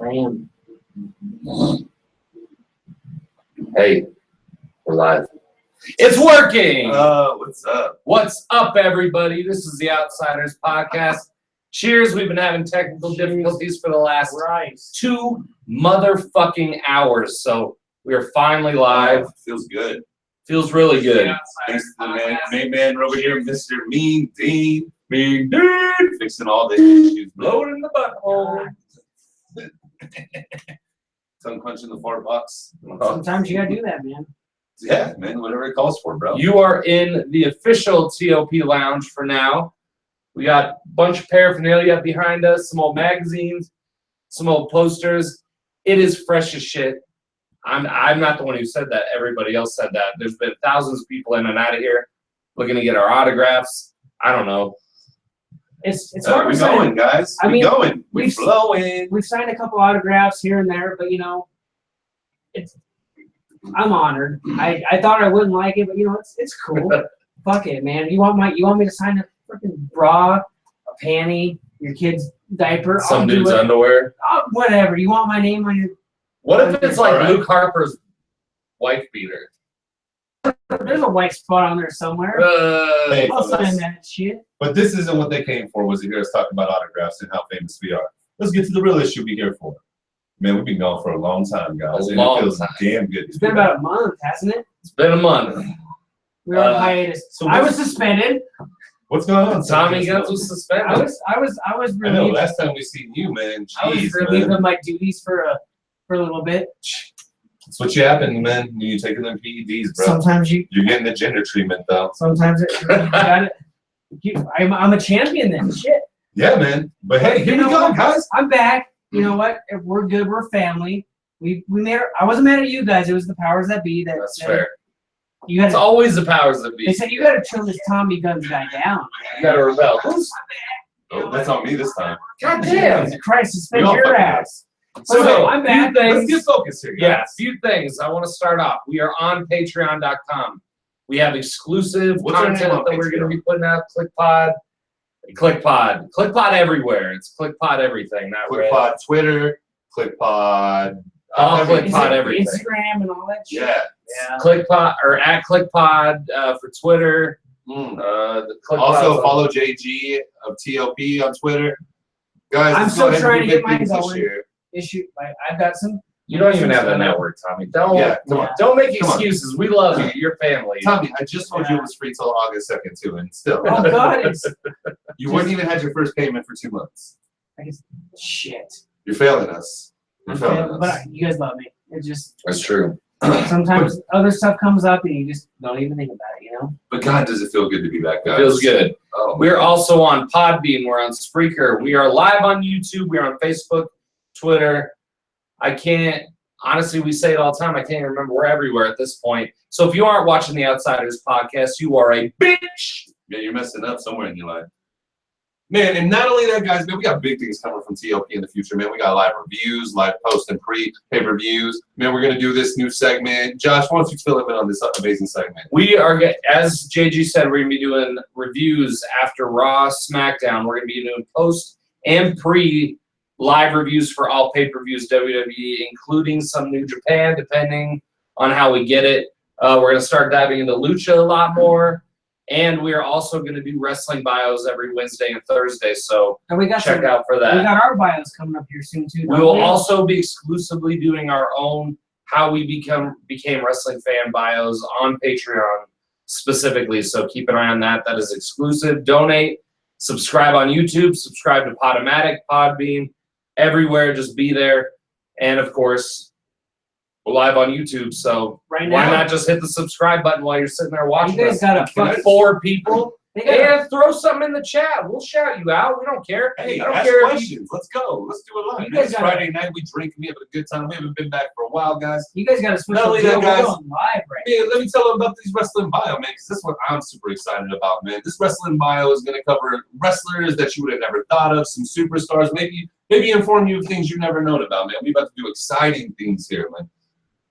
I am. Hey, we're live. It's working! What's up? What's up, everybody? This is the Outsiders Podcast. Cheers. We've been having technical difficulties for the last 2 motherfucking hours, so we are finally live. Feels good. Feels really good. Thanks to the main man over here, Mr. Mean Dean. Mean Dean! Fixing all the issues. Blowing in the butthole. Tongue punching the fart box. Sometimes you gotta do that, man. Yeah, man, whatever it calls for, bro. You are in the official TOP lounge for now. We got a bunch of paraphernalia behind us, some old magazines, some old posters. It is fresh as shit. I'm not the one who said that. Everybody else said that. There's been thousands of people in and out of here looking to get our autographs. I don't know. It's hard we're to say. going, guys. I mean, we're going. We're flowing. We've signed a couple autographs here and there, but I'm honored. I thought I wouldn't like it, but it's cool. Fuck it, man. You want me to sign a freaking bra, a panty, your kid's diaper, Some dude's underwear. Whatever. You want my name on your? What if it's like Alright. Luke Harper's wife beater? There's a white spot on there somewhere. Hey, I'll sign fellas. that shit. But this isn't what they came for, was to hear us talk about autographs and how famous we are. Let's get to the real issue we're here for. Man, we've been gone for a long time, guys. A and long it feels time. damn good. It's been about a month, hasn't it? It's been a month. We were on hiatus. so I what's- was suspended. What's going on? Tommy Guns was suspended. I was I know. relieved. Last time we seen you, man. I was Jeez, relieved man. of my duties for a little bit. That's what you happen, man. When you taking them PEDs, bro. Sometimes You're getting the gender treatment, though. you got it. I'm a champion then. Shit. Yeah, man. But hey, here we You know go, what? guys. I'm back. You know what? If we're good. We're family. We made. I wasn't mad at you guys. It was the powers that be that. That's said, fair. You It's got. always the powers that be. They said you got to chill this Tommy Guns guy down. You gotta rebel. Oh, that's on me this time. God damn. Jesus Christ, We suspend all your fucking ass. So, So I'm back. Let's get focused here, guys. Yeah, a few things. I want to start off. We are on patreon.com. We have exclusive What's our name content on that we're going to Patreon? be putting out. ClickPod everywhere. It's ClickPod everything. Not red. ClickPod Twitter, ClickPod. All everything. Is ClickPod it everything. Instagram and all that shit. Yeah. Yeah. ClickPod or at ClickPod for Twitter. Mm. The ClickPod's Also, on- follow JG of TLP on Twitter. Guys, I'm let's still go ahead trying and to do get big mine things this going. year. Issue. I've got some. You don't even have that network, Tommy. Don't Come on. don't make Come on. excuses. We love you. Your family. Tommy, I just told you it was free till August 2nd, too, and still. Oh God, it's You wouldn't even had your first payment for 2 months. shit. You're failing us. You're failing us. But you guys love me. It just That's true. sometimes other stuff comes up and you just don't even think about it. But God, does it feel good to be back, guys? Feels good. Oh, We're man. also on Podbean. We're on Spreaker. We are live on YouTube. We're on Facebook, Twitter. I can't, honestly, we say it all the time. I can't even remember. We're everywhere at this point. So if you aren't watching the Outsiders Podcast, you are a bitch. Yeah, you're messing up somewhere in your life. Man, and not only that, guys, man, we got big things coming from TLP in the future, man. We got live reviews, live post and pay-per-views. Man, we're going to do this new segment. Josh, why don't you fill him in on this amazing segment? We are, as JG said, we're going to be doing reviews after Raw, SmackDown. We're going to be doing post and pre-live reviews for all pay-per-views WWE, including some New Japan, depending on how we get it. We're going to start diving into Lucha a lot more. And we are also going to do wrestling bios every Wednesday and Thursday, so And we got check out for We that. got our bios coming up here soon too. We don't will also be exclusively doing our own how we became wrestling fan bios on Patreon specifically, so keep an eye on that. That is exclusive. Donate, subscribe on YouTube, subscribe to Podomatic, Podbean, everywhere. Just be there. And, of course, we're live on YouTube, so right why now. not just hit the subscribe button while you're sitting there You watching guys us? got a Can I- fuck. 4 people. They got a, Yeah, throw something in the chat. We'll shout you out. We don't care. Hey, I don't ask care if you, questions. Let's go. Let's do it live. You Man, guys it's gotta- Friday night. We drink. We have a good time. We haven't been back for a while, guys. you guys got to switch Not up only the that, deal. guys- We're going live right Yeah, let me tell them about these wrestling bio, man, because this is what I'm super excited about, man. This wrestling bio is going to cover wrestlers that you would have never thought of, some superstars, maybe inform you of things you've never known about, man. We're about to do exciting things here, man.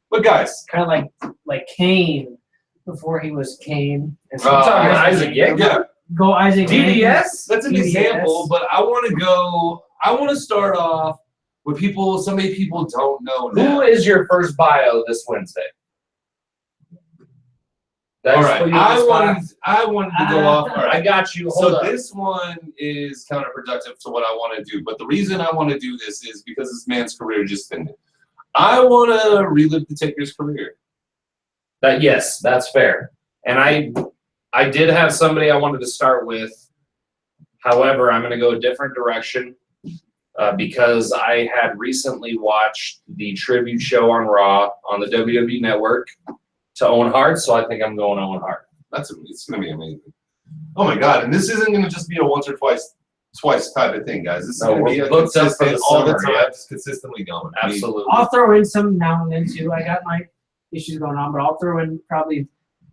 But guys, Kind of like Kane before he was Kane. I'm talking Isaac Yankem. yeah, Go Isaac. Yankem. DDS? that's an DDS. example, but I want to start off what so many people don't know Who now. is your first bio this Wednesday? All right, put you on the spot. I wanted to go off. All right, I got you. Hold so up. this one is counterproductive to what I want to do, but the reason I want to do this is because this man's career just ended. I want to relive the Taker's career. Yes, that's fair. And I did have somebody I wanted to start with. However, I'm going to go a different direction because I had recently watched the tribute show on Raw on the WWE Network to Owen Hart, so I think I'm going Owen Hart. It's going to be amazing. Oh my God! And this isn't going to just be a once or twice type of thing, guys. This is going to be a booked up for consistent the all the summer, time, yeah. just consistently going. Absolutely. I'll throw in some now and then too. I got my issues going on, but I'll throw in probably.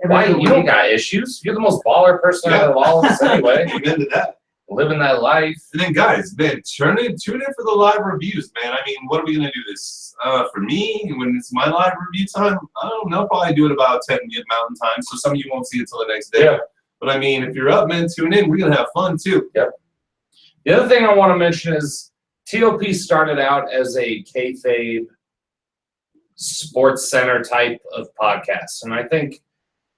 Why? You don't got issues. You're the most baller person out of all of us anyway. Amen to that. Living that life. And then, guys, man, tune in for the live reviews, man. I mean, what are we gonna do this? For me, when it's my live review time, I don't know. Probably do it about 10 Mountain Time, so some of you won't see it till the next day. Yeah. But I mean, if you're up, man, tune in. We're gonna have fun too. Yep. The other thing I want to mention is TOP started out as a kayfabe sports center type of podcast, and I think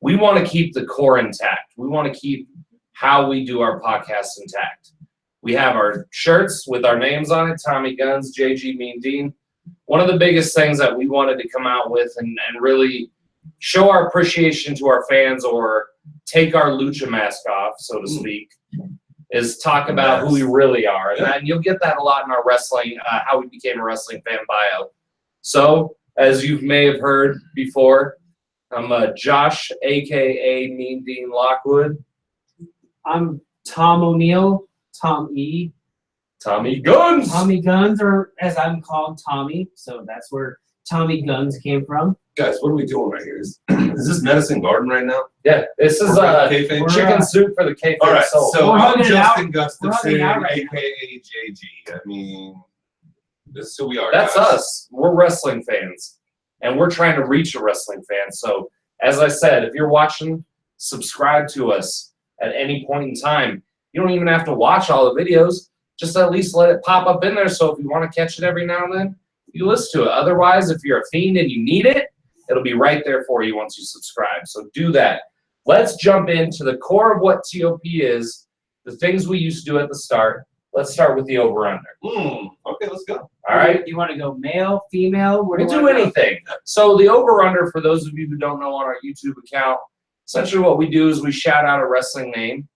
we want to keep the core intact. We want to keep how we do our podcast intact. We have our shirts with our names on it, Tommy Guns, JG Mean Dean. One of the biggest things that we wanted to come out with and really show our appreciation to our fans or take our lucha mask off, so to speak, is talk about who we really are. And you'll get that a lot in our wrestling, how we became a wrestling fan bio. So, as you may have heard before, I'm Josh, a.k.a. Mean Dean Lockwood. I'm Tom O'Neill, Tom E. Tommy Guns! Tommy Guns, or as I'm called, Tommy. So that's where Tommy Guns came from. Guys, what are we doing right here? Is this Medicine Garden right now? Yeah, this is Kayfabe? chicken soup for the kayfabe All right, soul. so We're I'm hugging it out. Justin We're hugging Gustafson, it out right now. a.k.a. JG. I mean, this is who we are, That's guys. us. We're wrestling fans, and we're trying to reach a wrestling fan. So, as I said, if you're watching, subscribe to us at any point in time. You don't even have to watch all the videos. Just at least let it pop up in there. So if you want to catch it every now and then, you listen to it. Otherwise, if you're a fiend and you need it, it'll be right there for you once you subscribe. So do that. Let's jump into the core of what TOP is, the things we used to do at the start. Let's start with the over-under. Okay, let's go. All right? You want to go male, female? Where We'll you do wanna go? anything. So the over-under, for those of you who don't know on our YouTube account, essentially what we do is we shout out a wrestling name,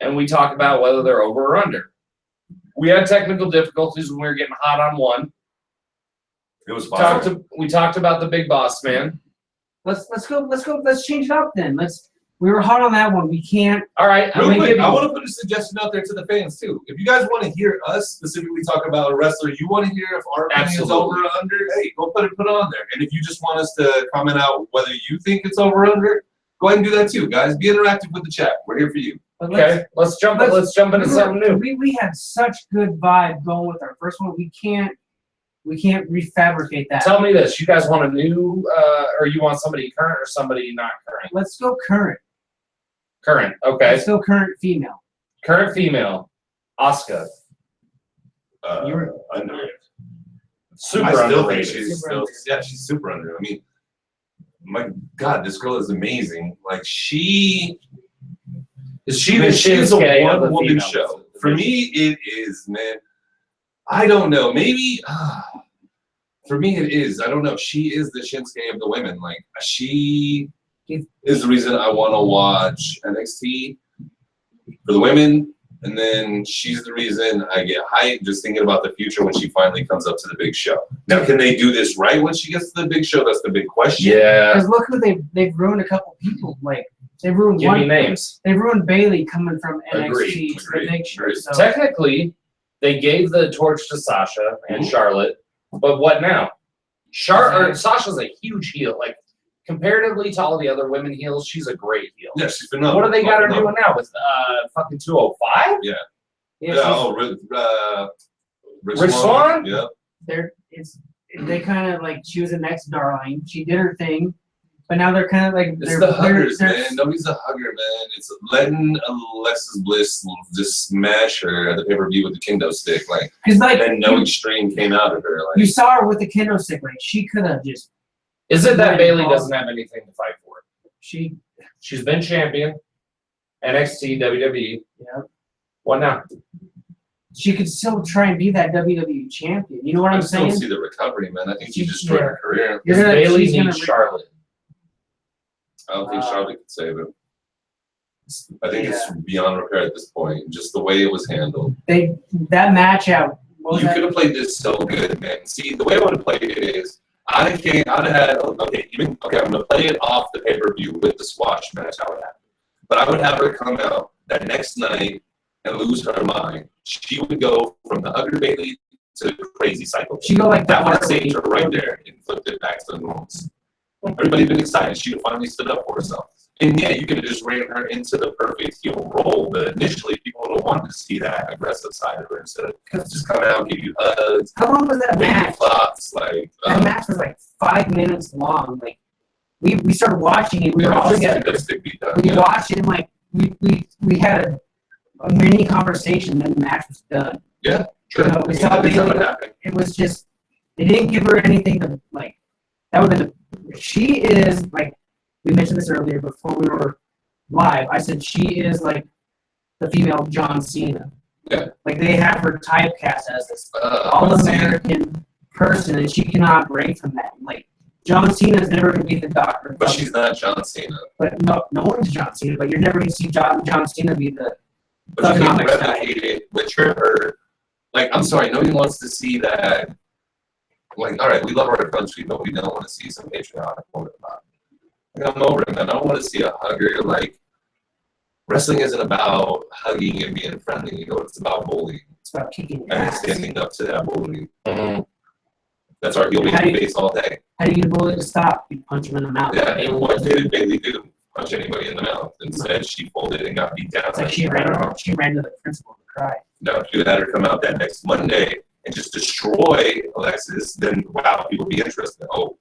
and we talk about whether they're over or under. We had technical difficulties when we were getting hot on one. It was fun. We talked about the Big Boss Man. Let's go. Let's change it up then. We were hot on that one. We can't. All right, I'm Real gonna quick, give you. I want to put a suggestion out there to the fans too. If you guys want to hear us specifically talk about a wrestler, you want to hear if our opinion is Absolutely. over or under, hey, go put it on there. And if you just want us to comment out whether you think it's over or under, go ahead and do that too, guys. Be interactive with the chat. We're here for you. But Okay, let's jump into something new. We had such good vibe going with our first one. We can't refabricate that. Tell me this: you guys want a new, or you want somebody current or somebody not current? Let's go current. Current, okay. Let's go current female. Current female, Asuka. You're Under. Super I still underrated. think she's Super under. she's super under. I mean, my God, this girl is amazing. Like she Is she Man, the she is a Shinsuke of the one-woman females? show. For me, it is, man. I don't know. Maybe for me, it is. I don't know. She is the Shinsuke of the women. Like she is the reason I want to watch NXT for the women, and then she's the reason I get hyped just thinking about the future when she finally comes up to the big show. Now, can they do this right when she gets to the big show? That's the big question. Yeah. Because look who they've ruined a couple people. Like they've ruined Give me one. names. They've ruined Bailey coming from NXT Agreed, to the big show. agreed. So Technically, they gave the torch to Sasha and Charlotte, but what now? Sasha's a huge heel. Like comparatively to all the other women heels, she's a great heel. Yeah, she's phenomenal. What do they got her Phenomenal. doing now with fucking 205? yeah, Yeah, she's- Rich Rich Swann? Yeah. they kind of like she was the next darling. She did her thing. but now they're kind of like It's the huggers, man. Nobody's a hugger, man. It's letting Alexis Bliss just smash her at the pay-per-view with the kendo stick, like. Because like And then no extreme came out of her, like. you saw her with the kendo stick, like she could have just Is it that Bailey doesn't have anything to fight for? she's been champion, NXT, WWE. Yeah. What now? She could still try and be that WWE champion. You know what I I'm just don't saying? see the recovery, man. I think she She- destroyed yeah. her career. You're gonna, Bailey she's gonna needs Charlotte. I don't think Charlotte could save it. I think Yeah. it's beyond repair at this point. Just the way it was handled. that match out. What was You that? could have played this so good, man. See, the way I would have played it is, I'd have had, okay, I'm gonna play it off the pay-per-view with the squash match, how it happened. But I would have her come out that next night and lose her mind. She would go from the Hugger Bailey to the crazy cycle. She go like That would have that. saved her right there and flipped it back to the norms. Everybody been excited. She finally stood up for herself. And yeah, you could have just ran her into the perfect heel role, but initially people would have wanted to see that aggressive side of her instead of just come out, give you hugs, How long was that baby match? flops, like That match was like 5 minutes long. Like we started watching it. We were all together. We watched it and like we had a mini conversation. Then the match was done. Yeah, sure. You know, we saw That's Bailey. what happened. It was just they didn't give her anything to like. That would have been. She is like we mentioned this earlier before we were live. I said she is like the female John Cena. Yeah. Like they have her typecast as this I've seen it. all-American person, and she cannot break from that. Like John Cena is never going to be the doctor, But she's not John Cena. but no one's John Cena. But you're never going to see John Cena be the. But you can Economics guy. replicate it with her. Like, I'm sorry, nobody wants to see that. Like, all right, we love our country, but we don't want to see some patriotic woman about it. Like, I'm over it, man. I don't want to see a hugger. Like, wrestling isn't about hugging and being friendly. You know, it's about bullying It's about kicking your and ass. standing up to that bullying. Mm-hmm. That's our heel How do you- face all day. How do you get a bully to stop? You punch him in the mouth. Yeah, and what did Bailey do? Punch anybody in the mouth. Instead, she folded and got beat down. It's like she ran to the principal to cry. No, if you had her come out that next Monday and just destroy Alexis, then wow, people would be interested. Oh,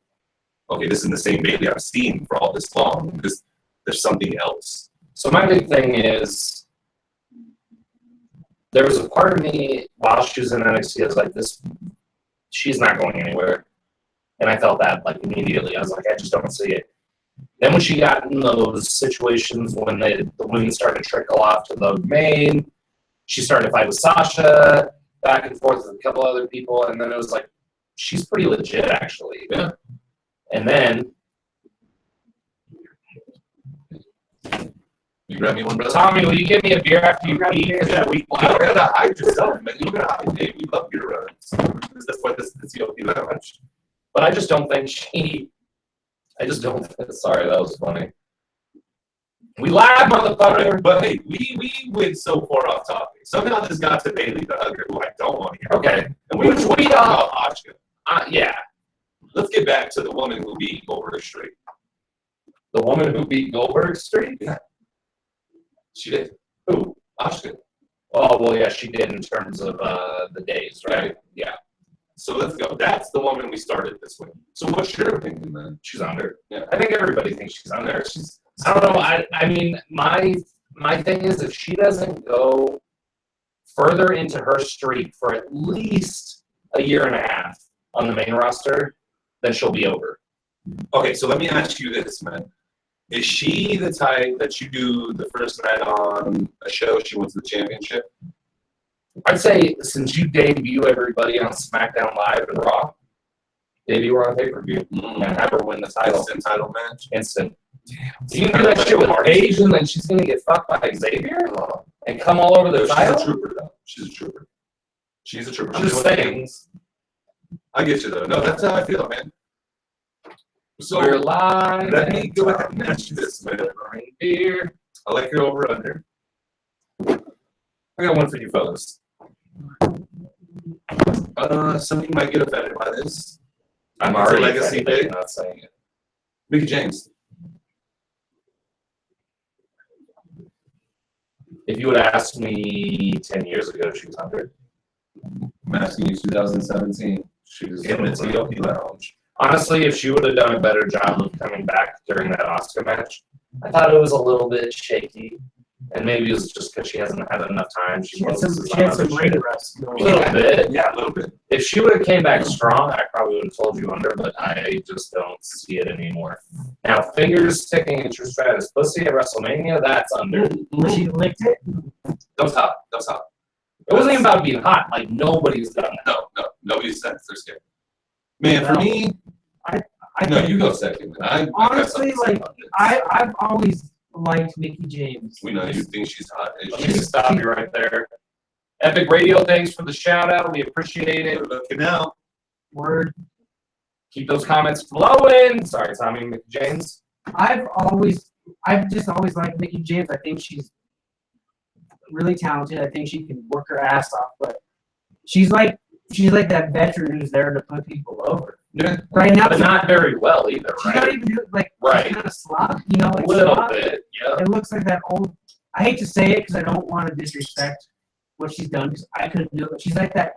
okay, this is the same Bailey I've seen for all this long. There's something else. So my big thing is, there was a part of me while she was in NXT, I was like, she's not going anywhere. And I felt that like immediately. I was like, I just don't see it. Then when she got in those situations when the women started to trickle off to the main, she started to fight with Sasha, back and forth with a couple other people, and then it was like, she's pretty legit actually. Yeah. And then You grab me one, brother. Tommy, will you give me a beer after you eat? Yeah, you don't gotta hide yourself, man. You don't gotta hide. Hey, we love your runs. That's why this is the OP lounge. But I just don't think sorry, that was funny. We live, motherfucker. But hey, we went so far off topic. Somehow this got to Bailey the hugger, who I don't want to hear. Okay. And we just want to talk about Asuka. Yeah. Let's get back to the woman who beat Goldberg straight. The woman who beat Goldberg Street? Yeah. She did. Who? Asuka. Oh, well, yeah, she did in terms of the days, right? Yeah. So let's go. That's the woman we started this with. So what's your opinion, man? She's under. Yeah. I think everybody thinks she's under. I don't know. I mean, my thing is if she doesn't go further into her streak for at least a year and a half on the main roster, then she'll be over. Okay, so let me ask you this, man. Is she the type that you do the first night on a show, she wins the championship? I'd say since you debut everybody on SmackDown Live and Raw, debut her on pay-per-view, and have her win the title. Instant title match? Instant. You can do that shit with Paige, and then she's gonna get fucked by Xavier and come all over the She's title. a trooper, though. She's a trooper. She's a trooper. I'm just saying. I get you, though. No, that's how I feel, man. So We're live. let me go ahead and ask you this, man. Beer. I like your over-under. I got one for you fellas. Some of you might get offended by this. I'm It's a already legacy offended by bait. not saying it. Mickey James. If you would have asked me 10 years ago, she was 100. I'm asking you 2017. She was in the TLP lounge. Honestly, if she would have done a better job of coming back during that Oscar match, I thought it was a little bit shaky. And maybe it was just because she hasn't had enough time. She had focuses some on other ring shit. rust. A little bit. Yeah, a little bit. If she would have came back strong, I probably would have told you under, but I just don't see it anymore. Now, fingers sticking in Trish Stratus pussy at WrestleMania, that's under. When she licked it, That was hot. That was hot. It wasn't even about being hot. Like, nobody's done that. No, nobody said they're scared. Man, for me, I no, think- you go second. Man. I got honestly, something to say like, about this. I've always liked Mickey James. We know you think she's hot. Let me stop you right there. Epic Radio, thanks for the shout out. We appreciate it. Looking out. Word. Keep those comments flowing. Sorry, Tommy McJames. I've just always liked Mickey James. I think she's really talented. I think she can work her ass off, but she's like that veteran who's there to put people over. Yeah. Right now, But not very well either, she's not right? even doing like Right. kind of slop, you know, A like little slop. bit, yeah. It looks like that old. I hate to say it because I don't want to disrespect what she's done because I couldn't do it. But she's like that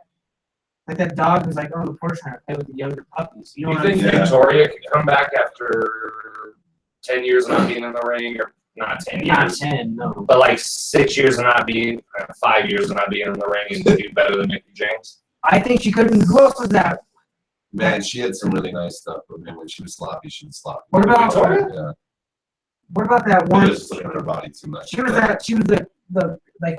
dog who's like on the porch trying to play with the younger puppies. You know You what I'm think saying? Victoria could come back after 10 years of not being in the ring? Or not 10 Not years, 10, no. but like 6 years of not being, 5 years of not being in the ring and do better than Mickey James? I think she could have been close to that. Man, she had some really nice stuff. But man, when she was sloppy, she was sloppy. What about- Yeah. What about that One one? just looking at her body too much. She was the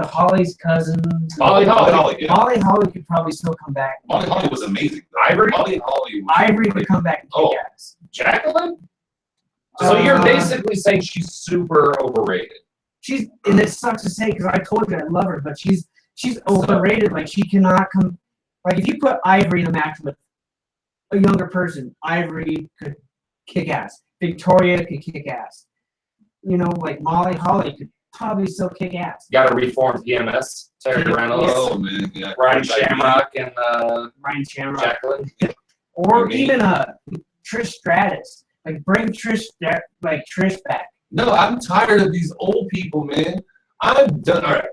Holly's cousin. Holly Holly. Yeah. Holly could probably still come back. Holly was amazing. Ivory? Holly was Ivory could come back and Oh. kick ass. Jacqueline? So you're basically saying she's super overrated. She's and it sucks to say because I told you I love her, but she's overrated. Like she cannot come. Like if you put Ivory in a match with a younger person, Ivory could kick ass. Victoria could kick ass. You know, like Molly Holly could probably still kick ass. Got to reform PMS. Terry Reynolds, Oh man, yeah. Ryan Shamrock, and Ryan Shamrock, Jacqueline. or Me. even Trish Stratus. Like bring Trish back. No, I'm tired of these old people, man. I'm done. All right.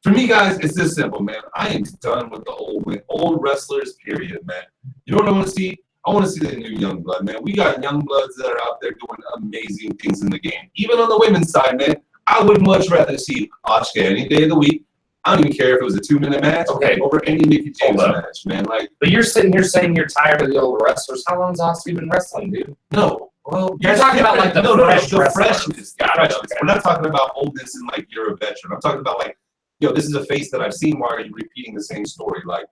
For me, guys, it's this simple, man. I am done with the old wrestlers, period, man. You know what I want to see? I want to see the new young blood, man. We got young bloods that are out there doing amazing things in the game. Even on the women's side, man, I would much rather see Asuka any day of the week. I don't even care if it was a 2-minute match over any Mickey James Hold up. match, man. Like, But you're sitting here saying you're tired of the old wrestlers. How long's Oscar been wrestling, dude? no. Well, You're talking about, like, the fresh the wrestler. freshness. Got it, Freshness. okay. We're not talking about oldness and like you're a veteran. I'm talking about like, yo, this is a face that I've seen. Why are you repeating the same story? Like,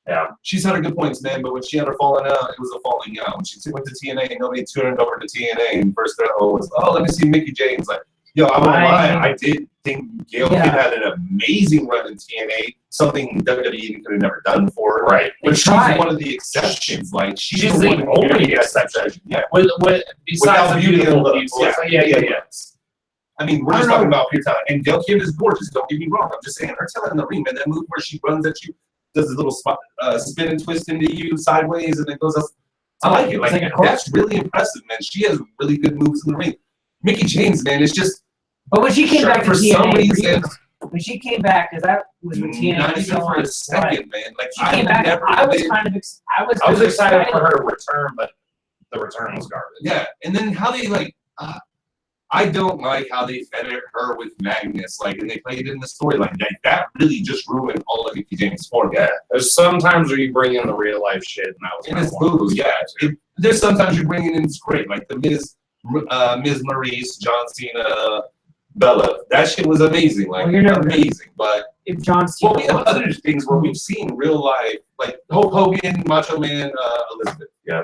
Yeah. she's had her good points, man. But when she had her falling out, it was a falling out. When she went to TNA, nobody tuned over to TNA. And first thing was, oh, let me see Mickey James. Like, yo, I won't lie. I did think Gail Kim had an amazing run in TNA, something WWE could have never done before. Right. But she's tried. one of the exceptions. Like, she's She's the the one only exception. Yeah. With besides Without the beauty and beautiful looks. people. Yeah. I mean, we're just talking about pure talent. And Gail Kim is gorgeous, don't get me wrong. I'm just saying, her talent in the ring, man, that move where she runs at you, does a little spin and twist into you sideways, and it goes up. I like it. It's like a That's really impressive, man. She has really good moves in the ring. Mickey James, man, it's just, But when she came back to for some TNA, reason, when she came back, because that was when TNA not was even still for on. a second, man. Like, She came back. I was kind of I was excited for her to return, but the return was garbage. Yeah, and then how they like, I don't like how they fed her with Magnus, like, and they played it in the story like that really just ruined all of Mickey James' form. Yeah, there's sometimes where you bring in the real life shit, and that was And my it's one. boo-boo, yeah. There's sometimes you bring it in, it's great, like the Ms. Maurice, John Cena, Bella. That shit was amazing, like Well, you're never- amazing. But If John Cena. we have other things where we've seen real life, like Hulk Hogan, Macho Man, Elizabeth. Yeah.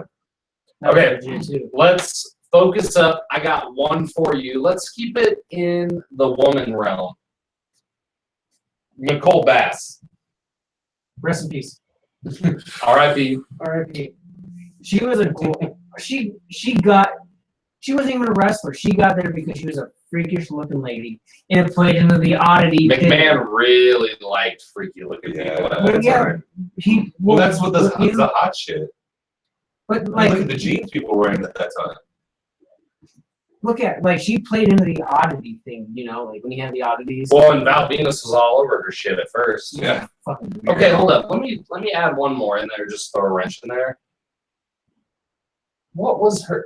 That was Okay. legit, too. Let's focus up. I got one for you. Let's keep it in the woman realm. Nicole Bass, Rest in peace. R.I.P. R.I.P. She was a she wasn't even a wrestler. She got there because she was a freakish looking lady and it played into the oddity. McMahon really liked freaky looking Yeah. people. at Well, the yeah. time. Well, that's what the you know, hot shit. but Like, look like at the jeans people were wearing at that time. look at like she played into the oddity thing, you know, like when you have the oddities. Well, and Val Venus was all over her shit at first. Yeah. Fucking weird. Okay, hold up. Let me add one more in there. Just throw a wrench in there. what was her?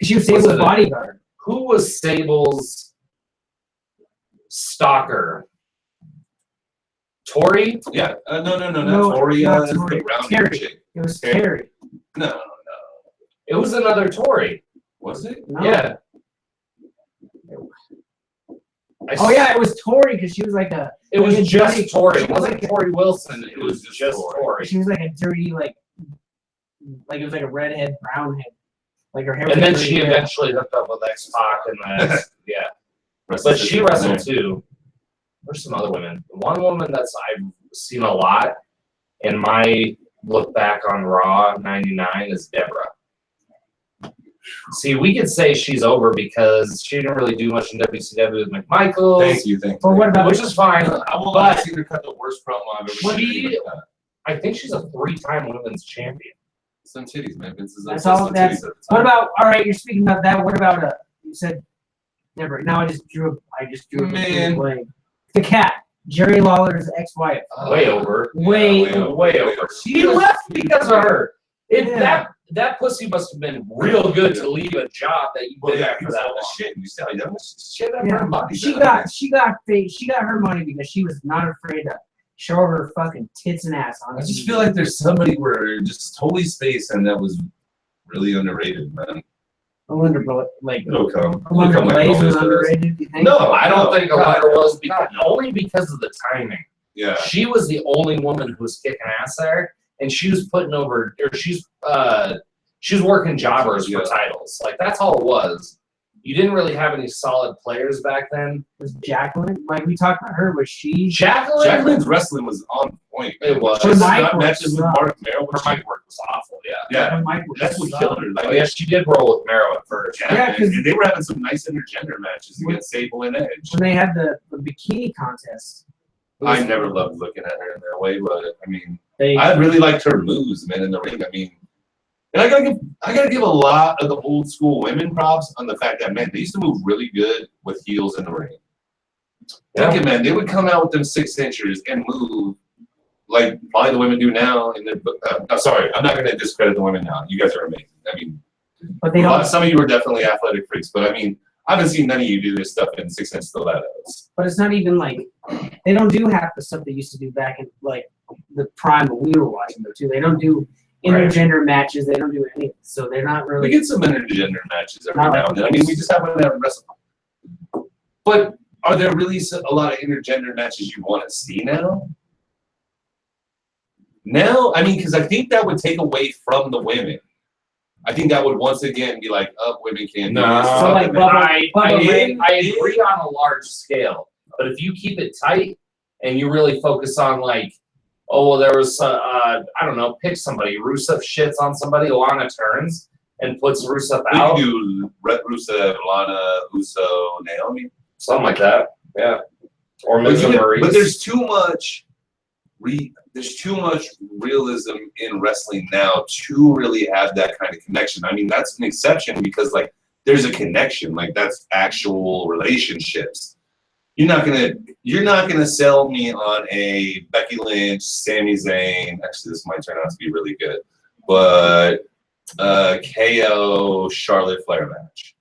She was Was Sable's it a- bodyguard. Who was Sable's stalker? Tori? Yeah. No, No, not Tori. not The Tori. brown Terry. chick. It was Terry. Terry. No. It was another Tori. Was it? No. Yeah. Oh yeah, it was Tori because she was like a. It was like a just dirty- Tori. she It was wasn't like Tori Wilson. It was just Tori. She was like a dirty like it was like a redhead, brown head. Like her hair. And was then dirty, she yeah. eventually hooked up with X-Pac and then, yeah. Rest But of she the wrestled there. too. There's some other women. One woman that's I've seen a lot in my look back on Raw '99 is Deborah. See, we could say she's over because she didn't really do much in WCW with McMichaels, Thank you. But what about which is fine. I will But not see her cut the worst promo I've ever She- seen. I think she's a 3-time women's champion. Some titties, man. Vince is That's some all- titties that's- at the what time. about all right? You're speaking about that. What about you said Deborah? Now I just drew. Man. a blank. The cat, Jerry Lawler's ex-wife. Way over. Way Way over. He left because of her. Yeah. That pussy must have been real good to leave a job that you Well, did yeah, after he was that all long. the shit. You see how young she had that Yeah. her body. She got her money because she was not afraid to show her fucking tits and ass on. I just TV. feel like there's somebody where just totally space and that was really underrated, man. Melinda like It'll come. Melinda It'll come like Blaze it was always does. underrated. You think? No, I don't think God, Alexa was because God, no. only because of the timing. Yeah. She was the only woman who was kicking ass there, and she was putting over, or she was working jobbers Yeah. for titles. Like that's all it was. You didn't really have any solid players back then. Was Jacqueline? Like we talked about her. Was she? Jacqueline's Jacqueline's wrestling was on point. It was. She Her was mic not was matches with sucked. Mark Merrill. her mic work was awful. Yeah. Yeah. Her mic was That's what sucked. killed her. Like, Oh yeah, she did roll with Mero at first. yeah, Yeah, man. 'cause- and they were having some nice intergender matches against Sable and Edge. When they had the bikini contest. it was- I never loved looking at her in that way, but I mean, They, I really liked her moves, man, in the ring. I mean, and I gotta give a lot of the old school women props on the fact that, man, they used to move really good with heels in the ring. Yeah. Think it, man, they would come out with them 6-inchers and move like probably the women do now. And I'm sorry, I'm not gonna discredit the women now. You guys are amazing. I mean, but they don't. some of you are definitely athletic freaks, but I mean, I haven't seen none of you do this stuff in 6-inch stilettos. But it's not even like they don't do half the stuff they used to do back in like the prime when we were watching them too. They don't do intergender matches. They don't do anything. So they're not We really. get some intergender matches every Not now like and then. I mean, we just haven't had wrestling. But are there really a lot of intergender matches you want to see now? Now, I mean, because I think that would take away from the women. I think that would once again be like, oh, women can't do No, this. So, like, Bubba Ray- I agree on a large scale, but if you keep it tight and you really focus on like, oh well, there was I don't know, pick somebody. Rusev shits on somebody, Lana turns and puts Rusev We out, can do Red Rusev, Lana, Uso, Naomi. something like that. Yeah, or But, Miz and Maurice. but there's too much realism in wrestling now to really have that kind of connection. I mean, that's an exception because like there's a connection, like that's actual relationships. You're not gonna sell me on a Becky Lynch, Sami Zayn. Actually, this might turn out to be really good, but KO Charlotte Flair match.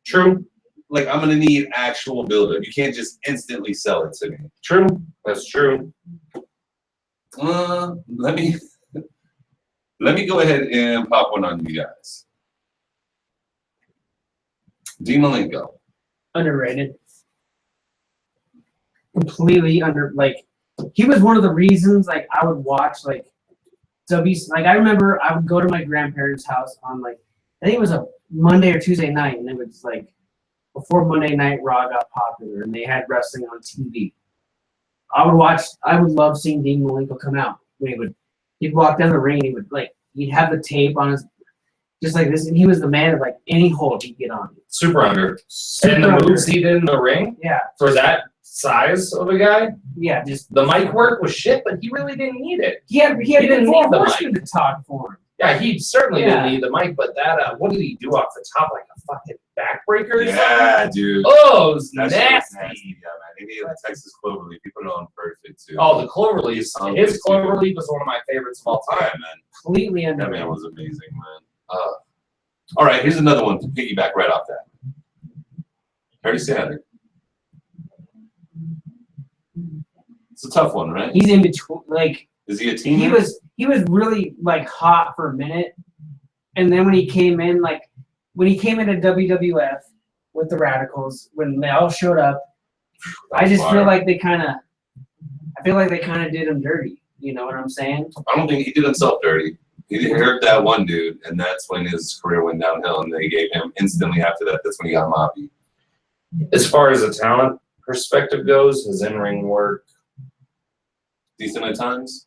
True, Like I'm gonna need actual build-up. You can't just instantly sell it to me. true. That's true. Let me go ahead and pop one on you guys. Dean Malenko. Underrated. Completely like he was one of the reasons like I would watch like like I remember I would go to my grandparents' house on like I think it was a Monday or Tuesday night and it was like before Monday Night Raw got popular and they had wrestling on TV. I would love seeing Dean Malenko come out when he'd walk down the ring and he'd have the tape on his just like this and he was the man of like any hold he'd get on. Super under. Super And the under. moves he did in the ring Yeah, for that size of a guy, yeah, just the mic work was shit, but he really didn't need it. he had didn't been need the forced to talk for him. Yeah, he certainly Yeah. didn't need the mic, but that what did he do off the top like a fucking backbreaker? Or something? Yeah, dude. Oh, it was That shit was nasty. nasty. Yeah, man. They need like Texas Cloverleaf. You put it on perfect too. Oh, the Cloverleaf. His Cloverleaf was one of my favorites of all yeah, time. man. Completely That man underrated. was amazing, man. All right, here's another one to piggyback right off that. Harry Sanders. It's a tough one, right? He's in between. Like Is he a team? he was really like hot for a minute, and then when he came in, like when he came into WWF with the Radicals, when they all showed up, I just feel like they kind of did him dirty. You know what I'm saying? I don't think he did himself dirty. He hurt that one dude, and that's when his career went downhill, and they gave him instantly after that. That's when he got moppy. As far as a talent perspective goes, his in-ring work, Decent at times.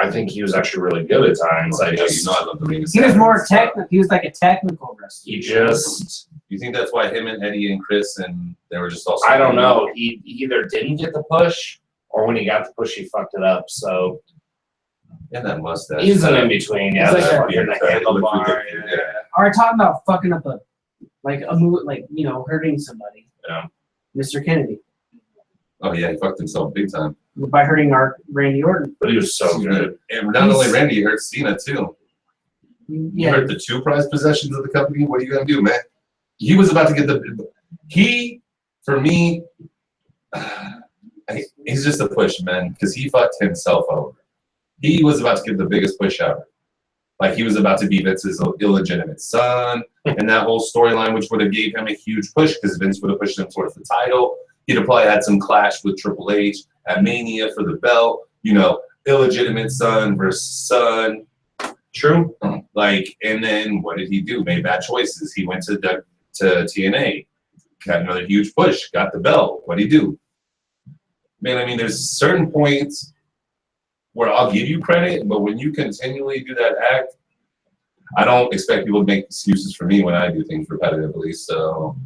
I think he was actually really good at times. I love the ring. He was more technical. He was like a technical wrestler. You think that's why him and Eddie and Chris and they were just also? I don't know. He either didn't get the push, or when he got the push, he fucked it up. So yeah, that mustache. he's an in between. Yeah, He's like that a- fucking handlebar. Yeah. Are talking about fucking up a move, like hurting somebody. Yeah. Mr. Kennedy Oh yeah, he fucked himself big time. by hurting our Randy Orton. But he was so good. And not only Randy, he hurt Cena too. You Yeah, hurt the two prized possessions of the company. What are you gonna do, man? He was about to get for me, he's just a push, man, because he fucked himself over. He was about to give the biggest push ever. Like he was about to be Vince's illegitimate son, and that whole storyline, which would have gave him a huge push because Vince would have pushed him towards the title. He'd have probably had some clash with Triple H at Mania for the belt. Illegitimate son versus son. True. Like, and then what did he do? Made bad choices. He went to TNA, got another huge push, got the belt. What did he do? Man, I mean, there's certain points where I'll give you credit, but when you continually do that act, I don't expect people to make excuses for me when I do things repetitively. So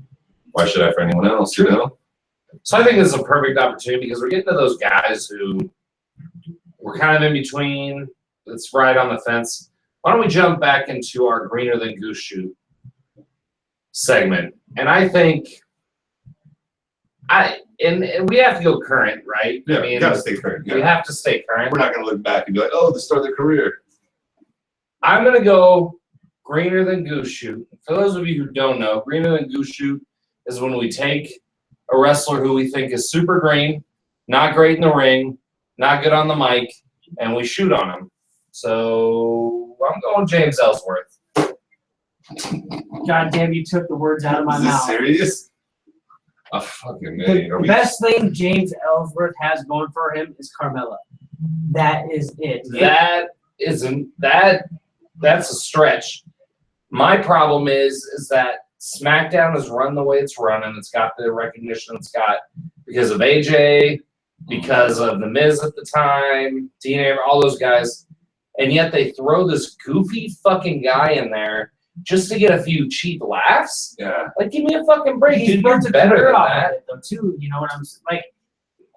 why should I for anyone else? So I think this is a perfect opportunity because we're getting to those guys who we're kind of in between. It's right on the fence. Why don't we jump back into our greener than goose shoot segment? And I think and we have to go current, right? Yeah, I mean, you gotta stay current. we have to stay current. We're not gonna look back and be like, oh, the start of their career. I'm gonna go greener than goose shoot. For those of you who don't know, greener than goose shoot is when we take a wrestler who we think is super green, not great in the ring, not good on the mic, and we shoot on him. So I'm going James Ellsworth. God damn, you took the words out of my Is this mouth. serious? Oh, fucking man. The best thing James Ellsworth has going for him is Carmella. That is it. That's a stretch. My problem is that SmackDown has run the way it's run, and it's got the recognition it's got because of AJ, because of The Miz at the time, Dean Ambrose, all those guys, and yet they throw this goofy fucking guy in there just to get a few cheap laughs. Yeah. Like, give me a fucking break. He's Dude, built you're a better career than off that. of it, though, too. You know what I'm saying?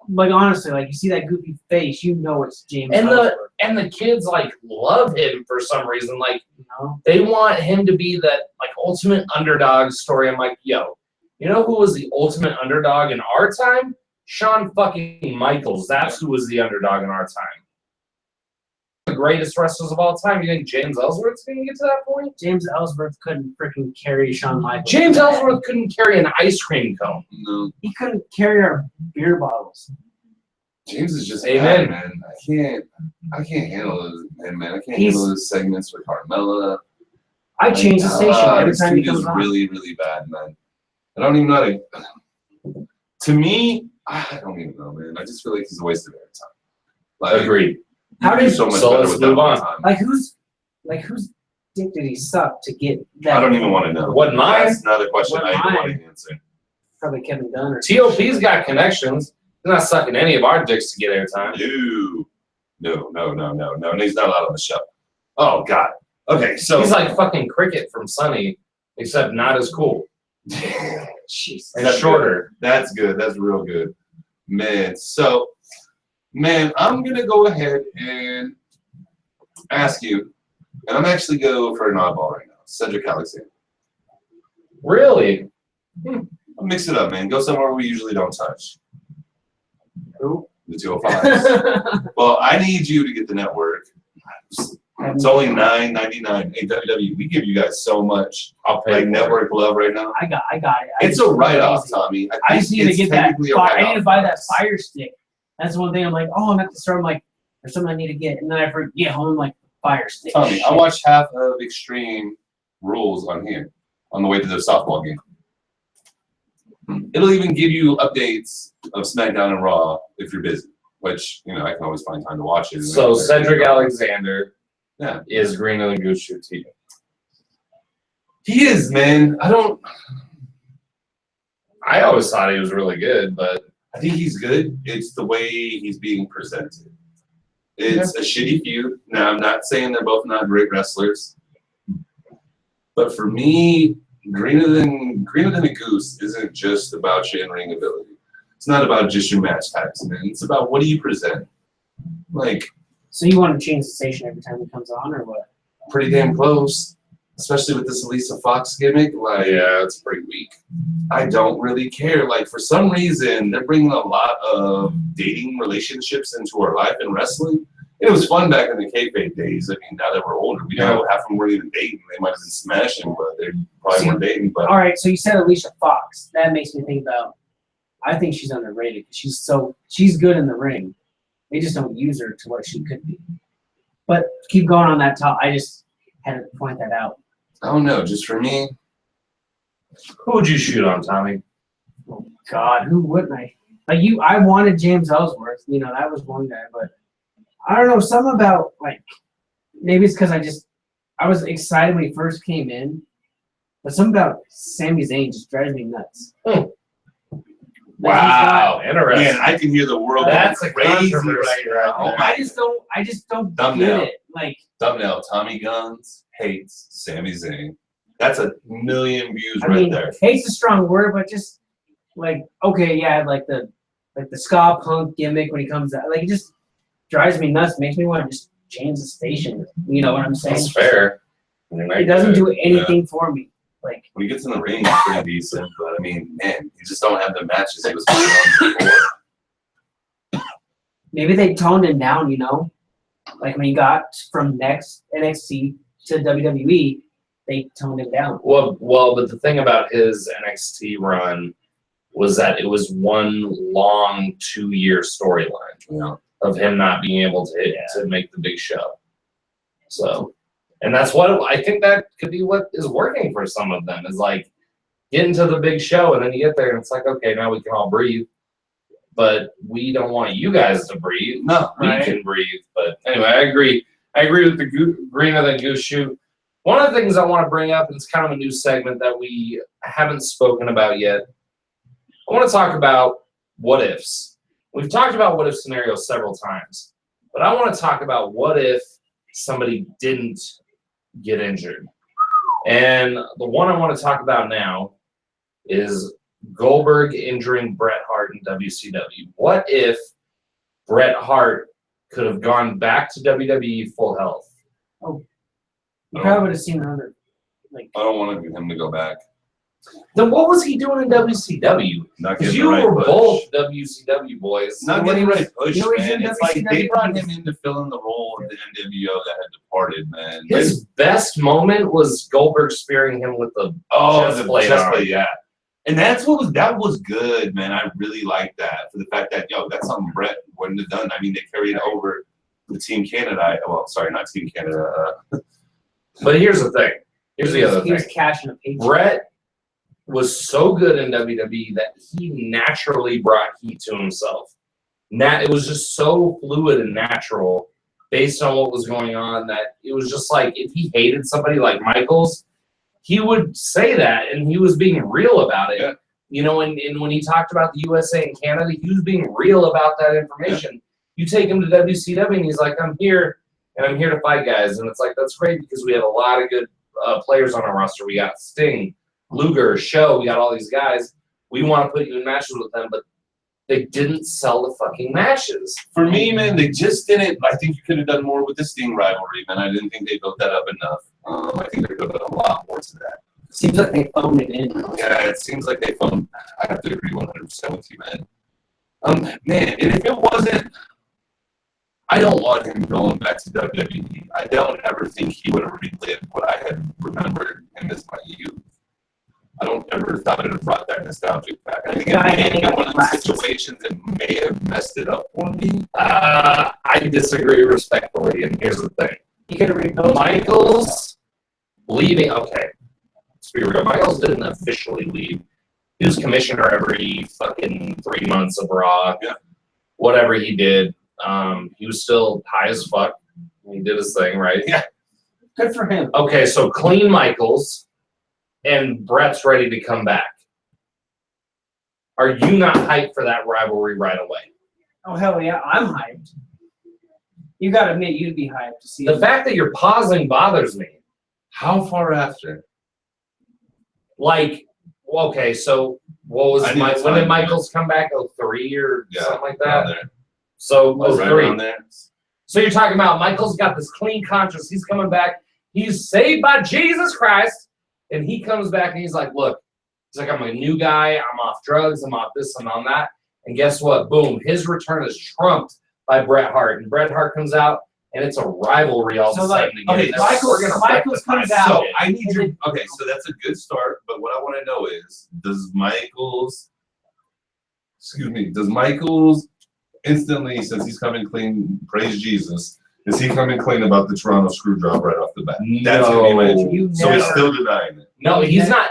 Like honestly, like you see that goofy face, you know it's James Ellsworth. And the kids like love him for some reason. Like, You know? they want him to be that like ultimate underdog story. I'm like, yo, you know who was the ultimate underdog in our time? Shawn fucking Michaels. That's who was the underdog in our time. The greatest wrestlers of all time. You think James Ellsworth's gonna get to that point? James Ellsworth couldn't freaking carry Shawn Michaels. James Ellsworth couldn't carry an ice cream cone. No. He couldn't carry our beer bottles. James is just Amen. bad, man. I can't handle him, man. I can't He's- handle his segments with Carmella. I change the station every This time he dude is comes on. really, really bad, man. I don't even know how to. To me, I don't even know, man. I just feel like he's a waste of air time. Like, Agreed. How you did do so much so better let's with that move all on. the time. Like whose dick did he suck to get that? I don't even want to know. Wasn't mine. That's another question Wasn't I even mine. want to answer. Probably Kevin Dunn or TOP's got connections. He's not sucking any of our dicks to get airtime. No. He's not allowed on the show. Oh God. Okay, so He's like fucking Cricket from Sunny, except not as cool Jesus. and That's shorter. That's good. That's real good, man. So, man, I'm gonna go ahead and ask you, and I'm actually go for an oddball right now. Cedric Alexander. Really? I'll mix it up, man. Go somewhere we usually don't touch. Who? The 205s. Well, I need you to get the network. It's only $9.99. Hey, WWE, we give you guys so much I'll pay like for it. network love right now. I got it. It's a write-off, Tommy. I just need to it's get that. technically a I need to write-off buy for that us. Fire Stick. That's one thing. I'm like, oh, I'm at the store. I'm like, there's something I need to get, and then I forget home like Fire Stick. Tommy, I Shit. watched half of Extreme Rules on here on the way to the softball game. It'll even give you updates of SmackDown and Raw if you're busy, which I can always find time to watch it. So Cedric Alexander Yeah. is greener than Goose Shoe to you. He is, man. I always thought he was really good, but I think he's good. It's the way he's being presented. It's a shitty feud. Now, I'm not saying they're both not great wrestlers, but for me, greener than a goose isn't just about your in-ring ability. It's not about just your match types, man. It's about what do you present. Like, So you want to change the station every time he comes on, or what? pretty damn close, especially with this Elisa Fox gimmick. Like, yeah, it's pretty weak. I don't really care. Like, for some reason, they're bringing a lot of dating relationships into our life in wrestling. And it was fun back in the kayfabe days. I mean, now that we're older, we know half of them weren't even dating. They might have been smashing, but they probably weren't dating. But All right, so you said Alicia Fox. That makes me think about. I think she's underrated. She's good in the ring. They just don't use her to what she could be. But keep going on that top. I just had to point that out. I don't know. Just for me, Who would you shoot on, Tommy? Oh God, who wouldn't I? Like I wanted James Ellsworth. That was one guy, but I don't know. Something about maybe it's because I was excited when he first came in, but something about Sami Zayn just drives me nuts. Wow, interesting. man, I can hear the world That's going a crazy right controversy right now. there. I just don't Thumbnail. get it. Like, Thumbnail, Tommy Guns hates Sami Zayn. That's 1 million views I right mean, there. hate's a strong word, but just okay, yeah, like the ska punk gimmick when he comes out, it just drives me nuts. Makes me want to just change the station. You know what I'm saying? That's fair. I mean, It doesn't do anything for me. Like, When he gets in the ring, he's pretty decent. But, I mean, man, you just don't have the matches he was putting on before. maybe they toned him down, Like when he got from NXT to WWE, they toned him down. Well, but the thing about his NXT run was that it was one long 2-year storyline of him not being able to make the big show. So, and that's what I think that could be what is working for some of them is getting to the big show and then you get there and it's like, okay, now we can all breathe. But we don't want you guys to breathe. No, We right. can breathe. But anyway, I agree. I agree with the greener than goose shoot. One of the things I want to bring up, and it's kind of a new segment that we haven't spoken about yet. I want to talk about what ifs. We've talked about what if scenarios several times, but I want to talk about what if somebody didn't get injured. And the one I want to talk about now is Goldberg injuring Bret Hart in WCW. What if Bret Hart could have gone back to WWE full health? You probably would have seen another. I don't want him to go back. Then what was he doing in WCW? Not Because getting you the right were push. both WCW boys. Not getting the right push, you know what he's man. in It's like they WCW? brought him in to fill in the role of the NWO that had departed, man. His best moment was Goldberg spearing him with the chest the plate chest on. plate, yeah. And that was good, man. I really liked that for the fact that that's something Bret wouldn't have done. I mean, they carried over the Team Canada. Well, sorry, not Team Canada. But here's the thing. Here's the other He thing. was cashing a paycheck. Bret was so good in WWE that he naturally brought heat to himself. It was just so fluid and natural based on what was going on that it was just like if he hated somebody like Michaels, he would say that and he was being real about it. Yeah. And when he talked about the USA and Canada, he was being real about that information. You take him to WCW and he's like, I'm here and I'm here to fight guys. And it's like, that's great because we have a lot of good players on our roster. We got Sting, Luger, Show, we got all these guys. We want to put you in matches with them, but they didn't sell the fucking matches. For me, man, they just didn't. I think you could have done more with the Sting rivalry, man. I didn't think they built that up enough. I think there could have been a lot more to that. Seems like they phoned it in. Yeah, it seems like they found. I have to agree 100% with you, man. Man, and if it wasn't, I don't want him going back to WWE. I don't ever think he would have relived what I had remembered him as my youth. I don't ever thought it would have brought that nostalgic back. I think it may have been one of the situations that may have messed it up for me. I disagree respectfully, and here's the thing. He could have rebuilt. Michaels leaving, okay, let's be real. Michaels didn't officially leave. He was commissioner every fucking 3 months of Raw. Yeah. Whatever he did. He was still high as fuck. He did his thing, right? Yeah. Good for him. Okay, so clean Michaels, and Brett's ready to come back. Are you not hyped for that rivalry right away? Oh hell yeah, I'm hyped. You gotta admit, you'd be hyped to see The it. fact that you're pausing bothers me. How far after? Like, okay, so what was I need my? to When did find Michaels come back? 03 or something like around that. there. So it was Right 03. around there. So you're talking about Michael's got this clean conscience. He's coming back. He's saved by Jesus Christ. And he comes back and he's like, look, he's like, I'm a new guy. I'm off drugs. I'm off this. I'm on that. And guess what? Boom. His return is trumped by Bret Hart. And Bret Hart comes out and it's a rivalry all So, of a like, sudden again. okay, They're like, we're gonna Michaels rectify comes this out. So shit. I need your okay. So that's a good start. But what I want to know is, does Michaels instantly, since he's coming clean, praise Jesus, is he coming clean about the Toronto screw job right off the bat? That's gonna be my No. issue. You So he's never- still denying it. No, he's not.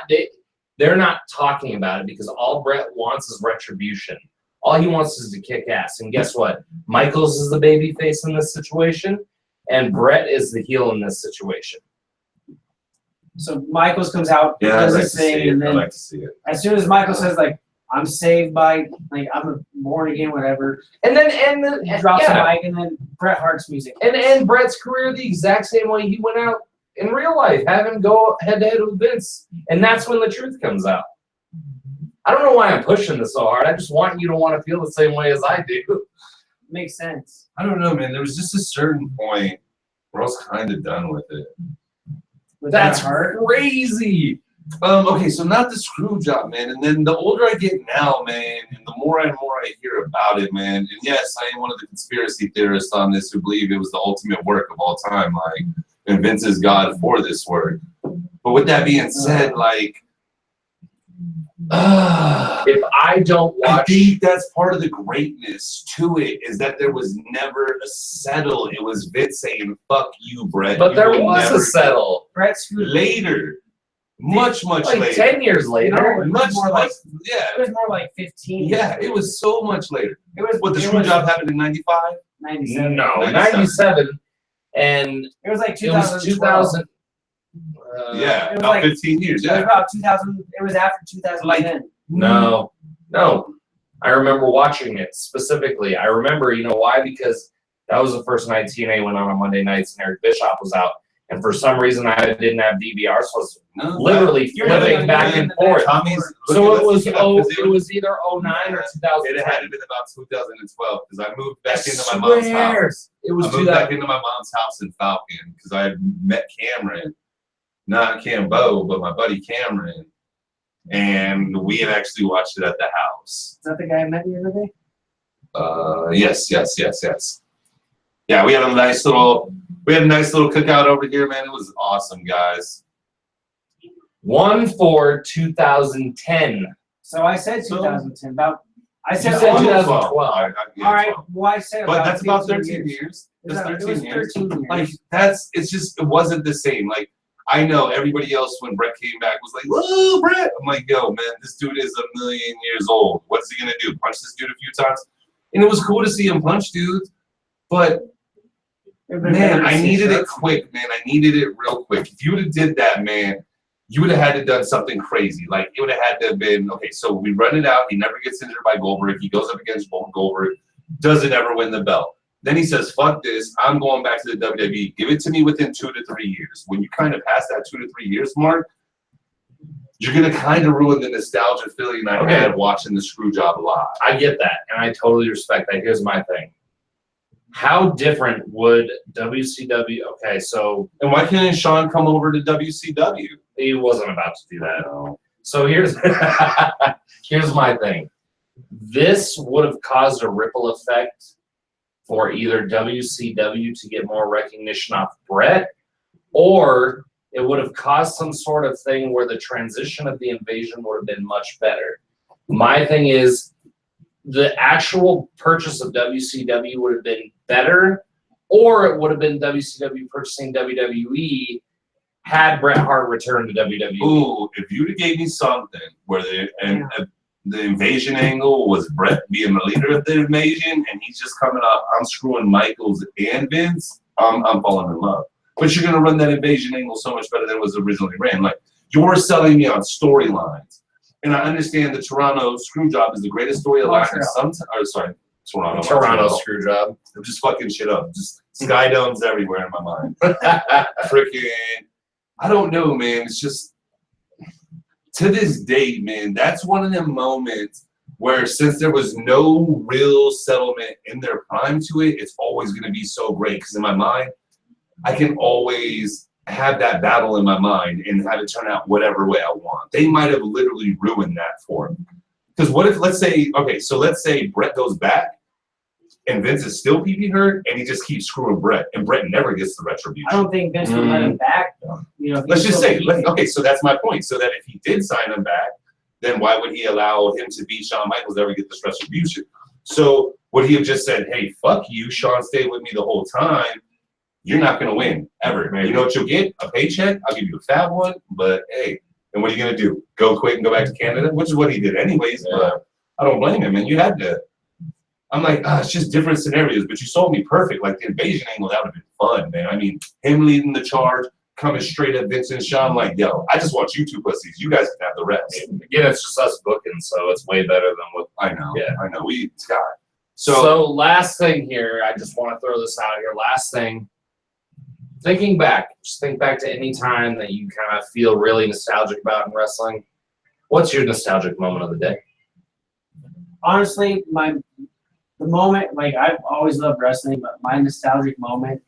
They're not talking about it because all Bret wants is retribution. All he wants is to kick ass. And guess what? Michaels is the baby face in this situation, and Bret is the heel in this situation. So Michaels comes out, Yeah, I'd does like to his see thing, it. and I'd then like to see it. as soon as Michael says like, "I'm saved by like I'm born again," whatever, And then he drops the yeah. mic, and then Bret Hart's music. And Bret's career the exact same way he went out in real life, have him go head to head with Vince, and that's when the truth comes out. I don't know why I'm pushing this so hard. I just want you to want to feel the same way as I do. Makes sense. I don't know, man. There was just a certain point where I was kind of done with it. With That's Bret Hart. crazy. Okay, so not the screw job, man. And then the older I get now, man, and the more and more I hear about it, man. And yes, I am one of the conspiracy theorists on this who believe it was the ultimate work of all time, like, and Vince is God for this work. But with that being said, like, If I don't I watch, think that's part of the greatness to it is that there was never a settle. It was Vince saying, "Fuck you, Brett." but You there will was never a settle. Bret screwed. later, much Like later. 10 years No, later. it was Much more more like yeah, it was more like 15. yeah. It was so much later. It was What the it screw was job happened in '95? 97. No, 97. 97. And It was like it was 2012. 2000. Yeah, it was about like- 15 years. It was Yeah, about 2000. It was after 2010. No. I remember watching it specifically. I remember, you know why? Because that was the first night TNA went on Monday nights and Eric Bischoff was out. And for some reason, I didn't have DVR, so I was no, literally You're flipping living back in and the forth. Tommy's. So it was it it was either 09 or 2010. It had been about 2012 because I moved back into my I mom's swear. house. It was I moved back 2000. into my mom's house in Falcon because I had met Cameron, not Cambo, but my buddy Cameron, and we had actually watched it at the house. Is that the guy I met the other day? Yes. Yeah, we had a nice little cookout over here, man. It was awesome, guys. 1/4/2010. So I said 2010. I said You said almost- 2012. Yeah, All right. 12. Well, I said But that's about 15 13 years. It was, That's it 13 was years. 13 years. Like it wasn't the same. Like I know everybody else when Brett came back was like, "Whoa, Brett!" I'm like, "Yo, man, this dude is a million years old. What's he gonna do? Punch this dude a few times?" And it was cool to see him punch dudes, but It would've been man, better to I see needed it shirts. quick, man. I needed it real quick. If you would have did that, man, you would have had to done something crazy. Like it would have had to have been okay. So we run it out. He never gets injured by Goldberg. He goes up against Goldberg, doesn't ever win the belt. Then he says, "Fuck this! I'm going back to the WWE. Give it to me within 2 to 3 years." When you kind of pass that 2 to 3 years mark, you're gonna kind of ruin the nostalgia feeling I Okay. had watching the screw job live. I get that, and I totally respect that. Here's my thing. How different would WCW? Okay, so And why can't Sean come over to WCW? he wasn't about to do that. So here's here's my thing. This would have caused a ripple effect for either WCW to get more recognition off Brett, or it would have caused some sort of thing where the transition of the invasion would have been much better. My thing is, the actual purchase of WCW would have been better, or it would have been WCW purchasing WWE had Bret Hart returned to WWE. Ooh, if you'd have gave me something where the invasion angle was Bret being the leader of the invasion, and he's just coming up, I'm screwing Michaels and Vince, I'm falling in love. But you're gonna run that invasion angle so much better than it was originally ran. Like, you're selling me on storylines, and I understand the Toronto Screwjob is the greatest storyline. And sometimes, or sorry, Toronto Screwjob. I'm just fucking shit up. Just sky domes everywhere in my mind. Freaking, I don't know, man. It's just, to this day, man, that's one of them moments where, since there was no real settlement in their prime to it, it's always going to be so great. Because in my mind, I can always have that battle in my mind and have it turn out whatever way I want. They might have literally ruined that for me. Because what if, let's say Bret goes back and Vince is still PP hurt, and he just keeps screwing Bret, and Bret never gets the retribution. I don't think Vince would let him back, though. You know, Let's just say, okay, so that's my point. So that if he did sign him back, then why would he allow him to beat Shawn Michaels to ever get this retribution? So would he have just said, hey, fuck you, Shawn stayed with me the whole time. You're not going to win, ever. Maybe. You know what you'll get? A paycheck. I'll give you a fat one, but hey, and what are you going to do? Go quit and go back to Canada? Which is what he did anyways, but I don't blame him, man. You had to. I'm like, it's just different scenarios, but you sold me perfect. Like, the invasion angle, that would have been fun, man. I mean, him leading the charge, coming straight at Vince and Shawn, like, yo, I just want you two pussies. You guys can have the rest. Again, it's just us booking, so it's way better than what. I know. Yeah. I know. Scott. So last thing here, I just want to throw this out here. Last thing, thinking back, just think back to any time that you kind of feel really nostalgic about in wrestling. What's your nostalgic moment of the day? Honestly, the moment, like, I've always loved wrestling, but my nostalgic moment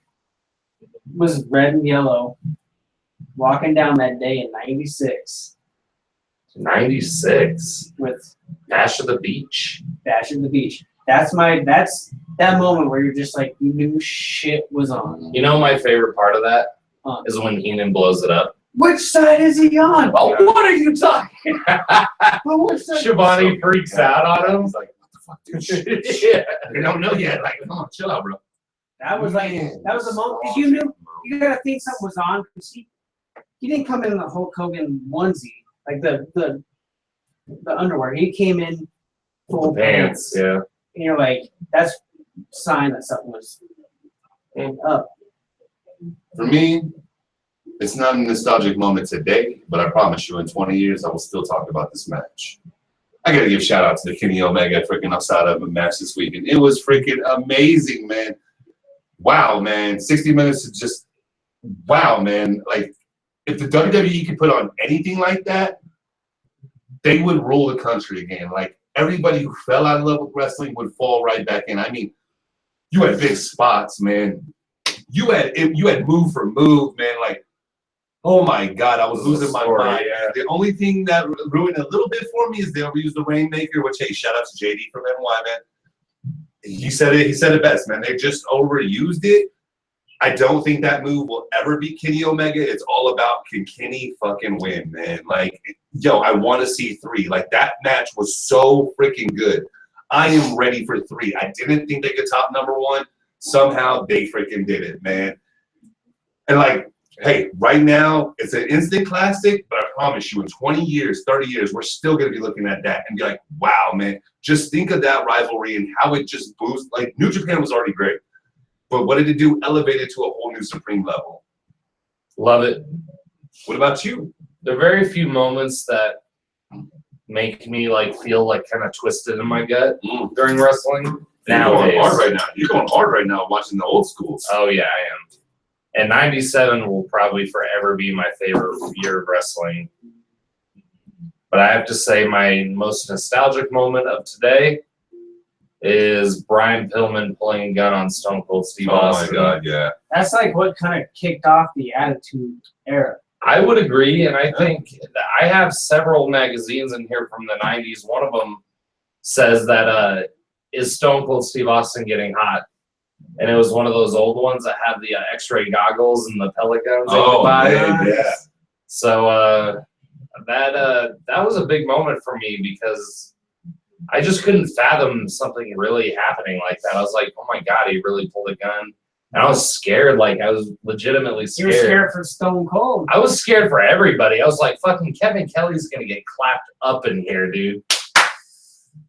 was red and yellow walking down that day in '96 '96 with Bash of the Beach. Bash at the Beach. That's that moment where you're just like, you knew shit was on. You know, my favorite part of that Huh. is when Heenan blows it up. Which side is he on? Well, what are you talking? Well, which side? Shivani freaks out on him. He's like, what the fuck, dude? Yeah. They don't know yet. Like, come on, chill out, bro. That was like, that was the moment, because you knew, you gotta think something was on, because he didn't come in the Hulk Hogan onesie, like the underwear. He came in full pants. Yeah. And you're like, that's a sign that something was up. For me, it's not a nostalgic moment today, but I promise you in 20 years, I will still talk about this match. I gotta give shout out to the Kenny Omega freaking outside of a match this weekend. It was freaking amazing, man. Wow, man. 60 minutes is just, wow, man. Like, if the WWE could put on anything like that, they would rule the country again. Like, everybody who fell out of love with wrestling would fall right back in. I mean, you had big spots, man. You had move for move, man. Like, oh my God, I was losing my mind. Yeah. The only thing that ruined it a little bit for me is they overused the Rainmaker, which, hey, shout out to JD from NY, man. He said it best, man. They just overused it. I don't think that move will ever beat Kenny Omega. It's all about, can Kenny fucking win, man? Like, yo, I want to see 3. Like, that match was so freaking good. I am ready for 3. I didn't think they could top number 1. Somehow they freaking did it, man. And like, hey, right now it's an instant classic, but I promise you in 20 years, 30 years, we're still going to be looking at that and be like, wow, man, just think of that rivalry and how it just boosts. Like, New Japan was already great, but what did it do? Elevate it to a whole new supreme level. Love it. What about you? There are very few moments that make me like feel like kind of twisted in my gut during wrestling. You're going Nowadays. hard right now. You're going hard right now watching the old schools. Oh yeah, I am. And '97 will probably forever be my favorite year of wrestling. But I have to say my most nostalgic moment of today is Brian Pillman pulling a gun on Stone Cold Steve Austin. Oh my God, yeah. That's like what kind of kicked off the Attitude Era. I would agree, and I think that I have several magazines in here from the '90s. One of them says that is Stone Cold Steve Austin getting hot? and it was one of those old ones that had the X-ray goggles and the pellet guns. they could Oh buy. man, yeah. So that was a big moment for me because I just couldn't fathom something really happening like that. I was like, oh my God, he really pulled a gun. And I was scared, like I was legitimately You scared. were scared for Stone Cold. I was scared for everybody. I was like, fucking Kevin Kelly's gonna get clapped up in here, dude.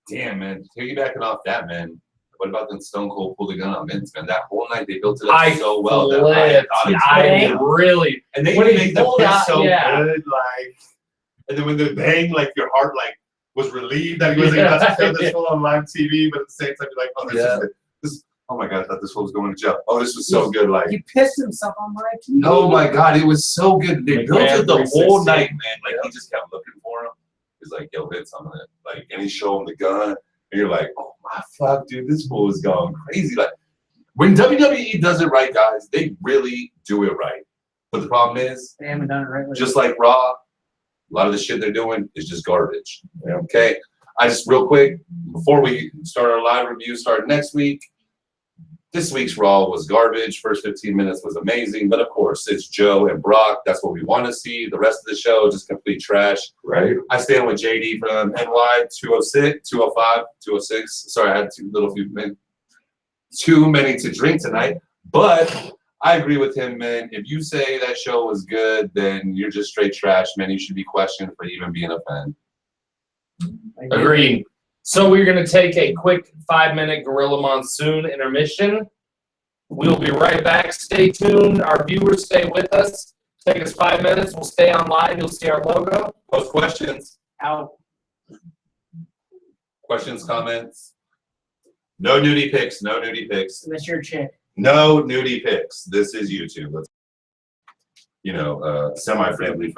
Damn, man. Piggybacking off that, man. What about when Stone Cold pulled the gun on Vince, man? That whole night they built it up so well. That I really, and they when he made the pulled pitch out, so yeah. good, like. And then when the bang, like your heart, like was relieved that he wasn't about to kill this fool on live TV, but at the same time, you're like, oh, this. Oh my God, I thought this fool was going to jail. Oh, this was so good, like. He pissed himself on my TV. Oh my God, it was so good. They built it the whole 360. night, man. Like he just kept looking for him. He's like, yo, Vince, I'm gonna like, and he showed him the gun, and you're like, oh my fuck, dude, this fool is going crazy. Like when WWE does it right, guys, they really do it right. But the problem is, They haven't done it right. just like Raw, a lot of the shit they're doing is just garbage. Okay, I just real quick before we start our live review, start next week. This week's Raw was garbage. First 15 minutes was amazing, but of course it's Joe and Brock. That's what we want to see. The rest of the show just complete trash. Right. I stand with JD from NY 206, 205, 206. Sorry, I had too many to drink tonight, but I agree with him, man. If you say that show was good, then you're just straight trash, man. You should be questioned for even being a fan. Agreed. So we're going to take a quick 5-minute Gorilla Monsoon intermission. We'll be right back. Stay tuned. Our viewers, stay with us. Take us 5 minutes. We'll stay on live. You'll see our logo. Post questions. Out. Questions, comments. No nudie pics. No nudie pics. That's your chick. No nudie pics. This is YouTube. Let's, semi-family.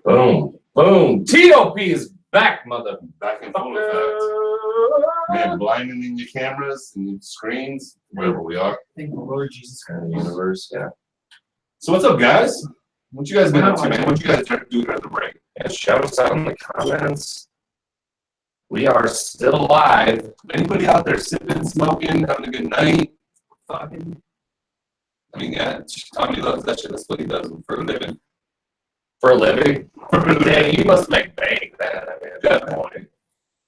Boom. Boom. TOP is back, mother. Back in full effect. Man, blinding in your cameras and your screens, wherever we are. Thank the Lord Jesus In Christ. the universe, yeah. So what's up, guys? What you guys been up to, man? What you guys trying to do during the break? Yeah, shout us out in the comments. We are still live. Anybody out there sipping, smoking, having a good night? Fucking. I mean, yeah, Tommy loves that shit. That's what he does for a living. For a living. Yeah, you must make bank, man. I mean, at that point.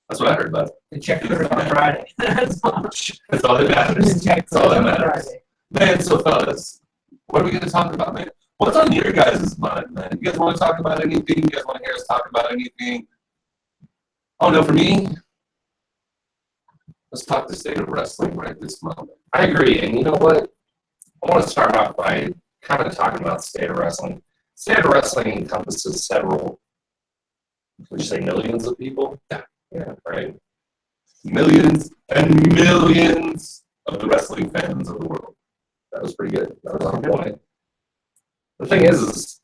That's what I heard about. The check cleared on Friday. That's all. That's all that matters. The check That's all that cleared on matters. Friday. Man, so fellas, what are we going to talk about, man? What's on your guys' mind, man? You guys want to talk about anything? You guys want to hear us talk about anything? Oh, no, for me, let's talk the state of wrestling right this moment. I agree. And you know what? I want to start off by kind of talking about the state of wrestling. State of wrestling encompasses several, would you say millions of people? Yeah, right. Millions and millions of the wrestling fans of the world. That was pretty good. That was on point. The thing is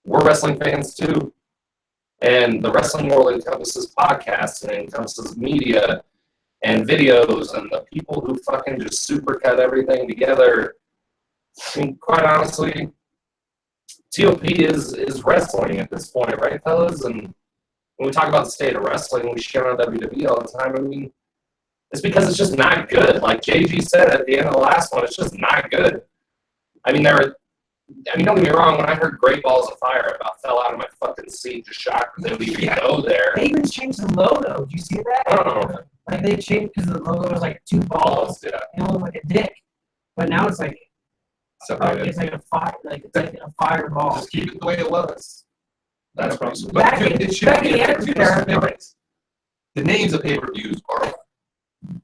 we're wrestling fans too. And the wrestling world encompasses podcasts and encompasses media and videos and the people who fucking just supercut everything together. I mean, quite honestly, TOP is wrestling at this point, right, fellas? And when we talk about the state of wrestling, we shit on WWE all the time. I mean, it's because it's just not good. Like JG said at the end of the last one, it's just not good. I mean, don't get me wrong, when I heard Great Balls of Fire, I about fell out of my fucking seat, just shocked that they would even go there. They even changed the logo. Did you see that? Oh, Like they changed because the logo was like two balls Yeah, and it looked like a dick. But now it's like separated. it's like a fire, like it's like a fireball. Just keep it the way it was. That's awesome. Back in- it should back be in a pay-per-view. era. The names of pay-per-views are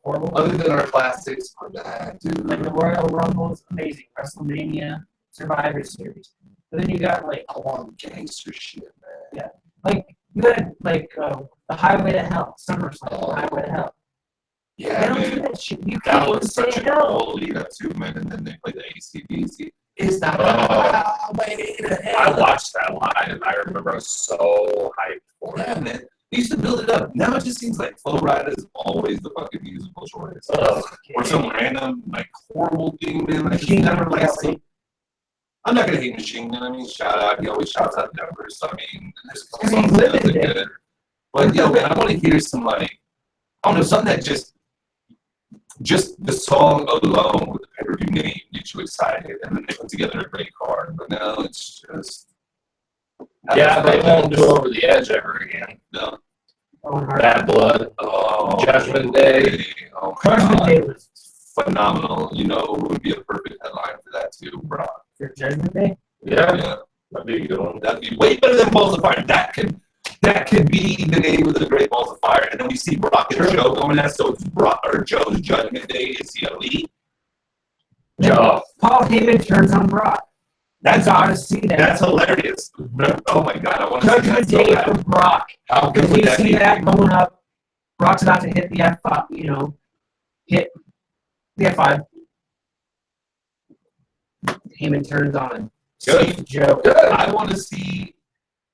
Horrible. other than our classics are bad, dude. Like the Royal Rumble is amazing. WrestleMania, Survivor Series. But then you got like I want gangster shit, man. like you had like the Highway to Hell, SummerSlam, Highway to Hell. They Yeah, don't do man. that shit. You That can't even was say such a no. cool lead up to, man. And then they played the ACDC. Is that Highway I watched that live, and I remember I was so hyped for Yeah, it. man. They used to build it up. Now it just seems like Flow Rider is always the fucking musical choice. Ugh. Or some random, like, horrible thing, man. I just Machine never Gun like Kelly. some. I'm not gonna hate Machine Gun. I mean, shout out. He always shouts out Denver. So I mean, there's a couple He's songs that living are it. good. But yo, man, I want to hear some like, I don't know, something that just the song alone with the pay-per-view name gets you excited, and then they put together a great card. But now it's just Yeah, they won't do Over the Edge ever again. No. Owen Hart. Bad Blood, Oh, Judgment Day. Oh my Judgment God. Day was Phenomenal. You know who would be a perfect headline for that too, Brock. for Judgment Day. Yeah, Yeah, that'd be a good one. that'd be way better than Balls of Fire. That could be the name of the Great Balls of Fire. And then we see Brock and Joe going at, so it's Brock or Joe's Judgment Day. Is he elite? Oh, Paul Heyman turns on Brock. That's Gotta see that. That's hilarious. Oh my God, I want to see that Judgment so Day bad. for Brock. How good Because would you that see be? that going up. Brock's about to hit the F5, hit the F5. Heyman turns on. Good. See Joe. Good. I want to see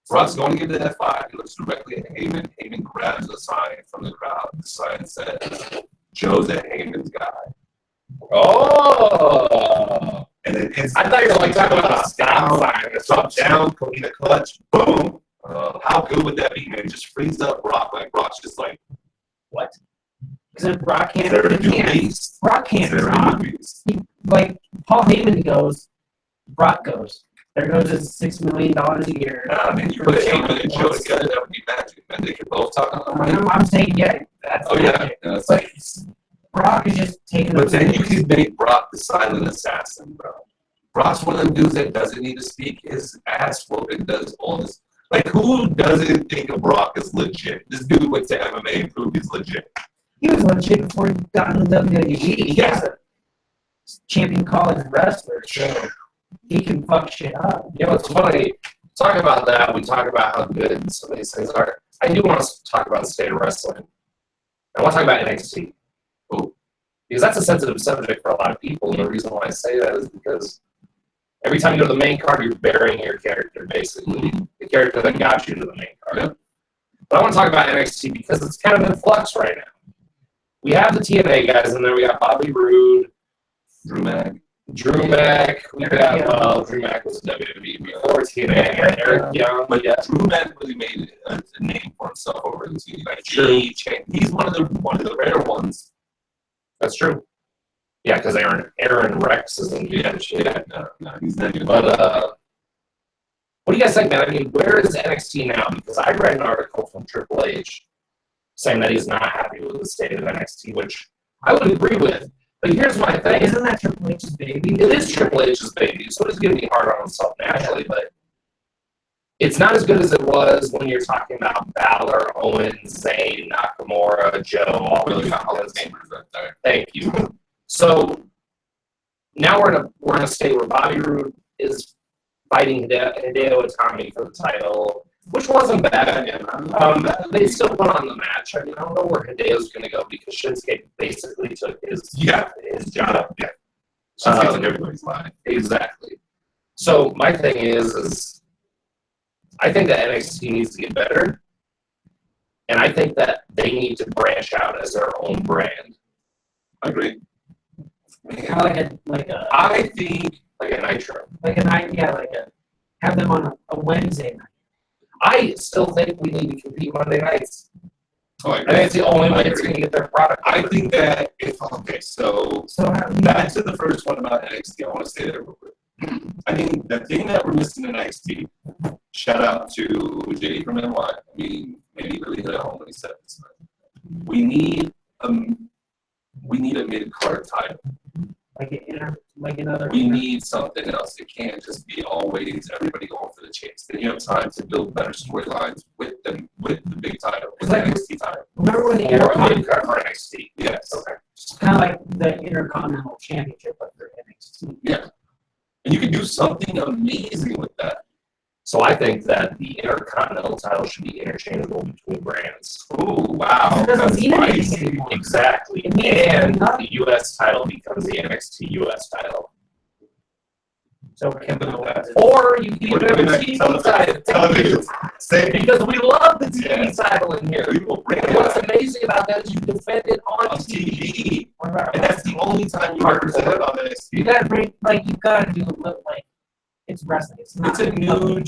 Brock's going to get the F5. He looks directly at Heyman. Heyman grabs a sign from the crowd. The sign says, Joe's at Heyman's guy. oh! And then it's I thought you were like talking about a stop sign or Drop something. down, clean the clutch, boom. How good would that be, man? Just frees up Brock. Like Brock's just like, What? Because Brock is there a can't. new can't- beast? Brock Is can't there a drop. new beast? Like Paul Heyman goes, Brock goes. There goes his $6 million a year. Nah, man, you put Heyman and Joe together, that would be magic, man. They could both talk on the mic. I'm saying, yeah, that's Oh, yeah. magic. Yeah, it's But like, Brock is just taking but then you could make Brock the silent assassin, bro. Brock's one of them dudes that doesn't need to speak. His ass whooping does all this. Like, who doesn't think of Brock as legit? This dude went to MMA and proved he's legit. He was legit before he got into WWE. He was a champion college wrestler, so he can fuck shit up. You know, it's funny. Talk about that. We talk about how good some of these things are. I do want to talk about the state of wrestling. I want to talk about NXT. Ooh. Because that's a sensitive subject for a lot of people. And the reason why I say that is because Every time you go to the main card, you're burying your character, basically. The character that got you to the main card. But I want to talk about NXT because it's kind of in flux right now. We have the TNA guys in there. We got Bobby Roode, Drew Mack. Drew Mack was WWE before TNA. Eric Young. But yeah, Drew Mack really made a name for himself over the team. Like, he's one of the rare ones. That's true. Yeah, because Aaron Rex is in the No, he's not even. But what do you guys think, man? I mean, where is NXT now? Because I read an article from Triple H saying that he's not happy with the state of NXT, which I would agree with. But here's my thing. Isn't that Triple H's baby? It is Triple H's baby, so it's going to be hard on himself naturally, but it's not as good as it was when you're talking about Balor, Owens, Zayn, Nakamura, Joe, all those guys. Thank you. So now we're in a state where Bobby Roode is fighting Hideo Itami for the title, which wasn't bad. They still put on the match. I mean, I don't know where Hideo's going to go because Shinsuke basically took his job. Yeah. Shinsuke's in everybody's line. Exactly. So my thing is I think that NXT needs to get better, and I think that they need to branch out as their own brand. I agree. Kind of like a I think like a Nitro. have them on a Wednesday night. I still think we need to compete Monday nights. Oh, I I think it's the only way it's going to get their product. I think that so back to the first one about NXT, I want to say that real quick. I think the thing that we're missing in NXT, shout out to JD from NY. I mean, maybe he really hit it home when he said this. We need a mid-card title. We need something else. It can't just be always everybody going for the chase. Then you have time to build better storylines with the big title, with the NXT title. Remember when the Or a mid-card for NXT. Yes. Okay. It's kind of like the Intercontinental Championship, but for NXT. Yeah. And you can do something amazing with that. So I think that the Intercontinental title should be interchangeable between brands. Oh, wow. It doesn't That's mean anything spicy. anymore. Exactly. It means And nothing. the U.S. title becomes the NXT U.S. title. So Or you can We're even have doing a that TV title. television. Say Because we love the TV Yeah. title in here. we will bring And it what's up amazing about that is you defend it on on TV. TV. What about And that's the only time you represent it on NXT. you gotta bring you gotta do it like it's wrestling. It's not It's a new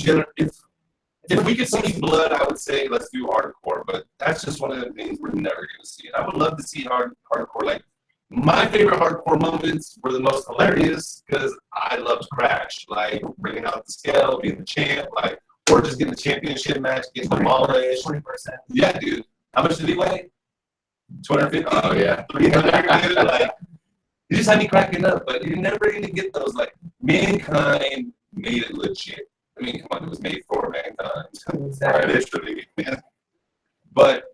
if we could see blood, I would say let's do hardcore, but that's just one of the things we're never going to see. I would love to see hardcore. Like, my favorite hardcore moments were the most hilarious because I loved Crash, like bringing out the scale, being the champ, like, or just getting the championship match, getting demolished. 20%. Yeah, dude. How much did he weigh? 250? Oh, yeah. 300, dude. Like, you just had me cracking up, but you're never going to get those. Like, Mankind made it legit. I mean, come on, it was made for Mankind. Exactly. Literally. But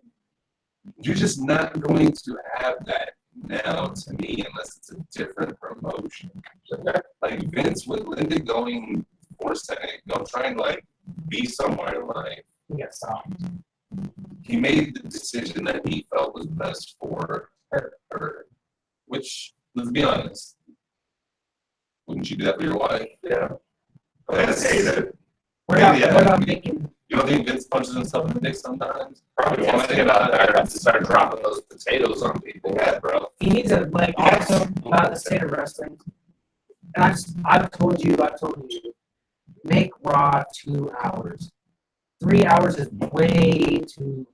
you're just not going to have that now, to me, unless it's a different promotion. Like Vince with Linda going for Senate, trying to like be somewhere in life. We got stopped. He made the decision that he felt was best for her. Which, let's be honest, wouldn't you do that for your wife? Yeah. Let's hate it. What Yeah. about making You don't think Vince punches himself in the dick sometimes? Probably wants to get out there and start dropping those potatoes on people. Yeah, bro. he needs to also about the state of wrestling. And I've told you, make Raw 2 hours. 3 hours is way too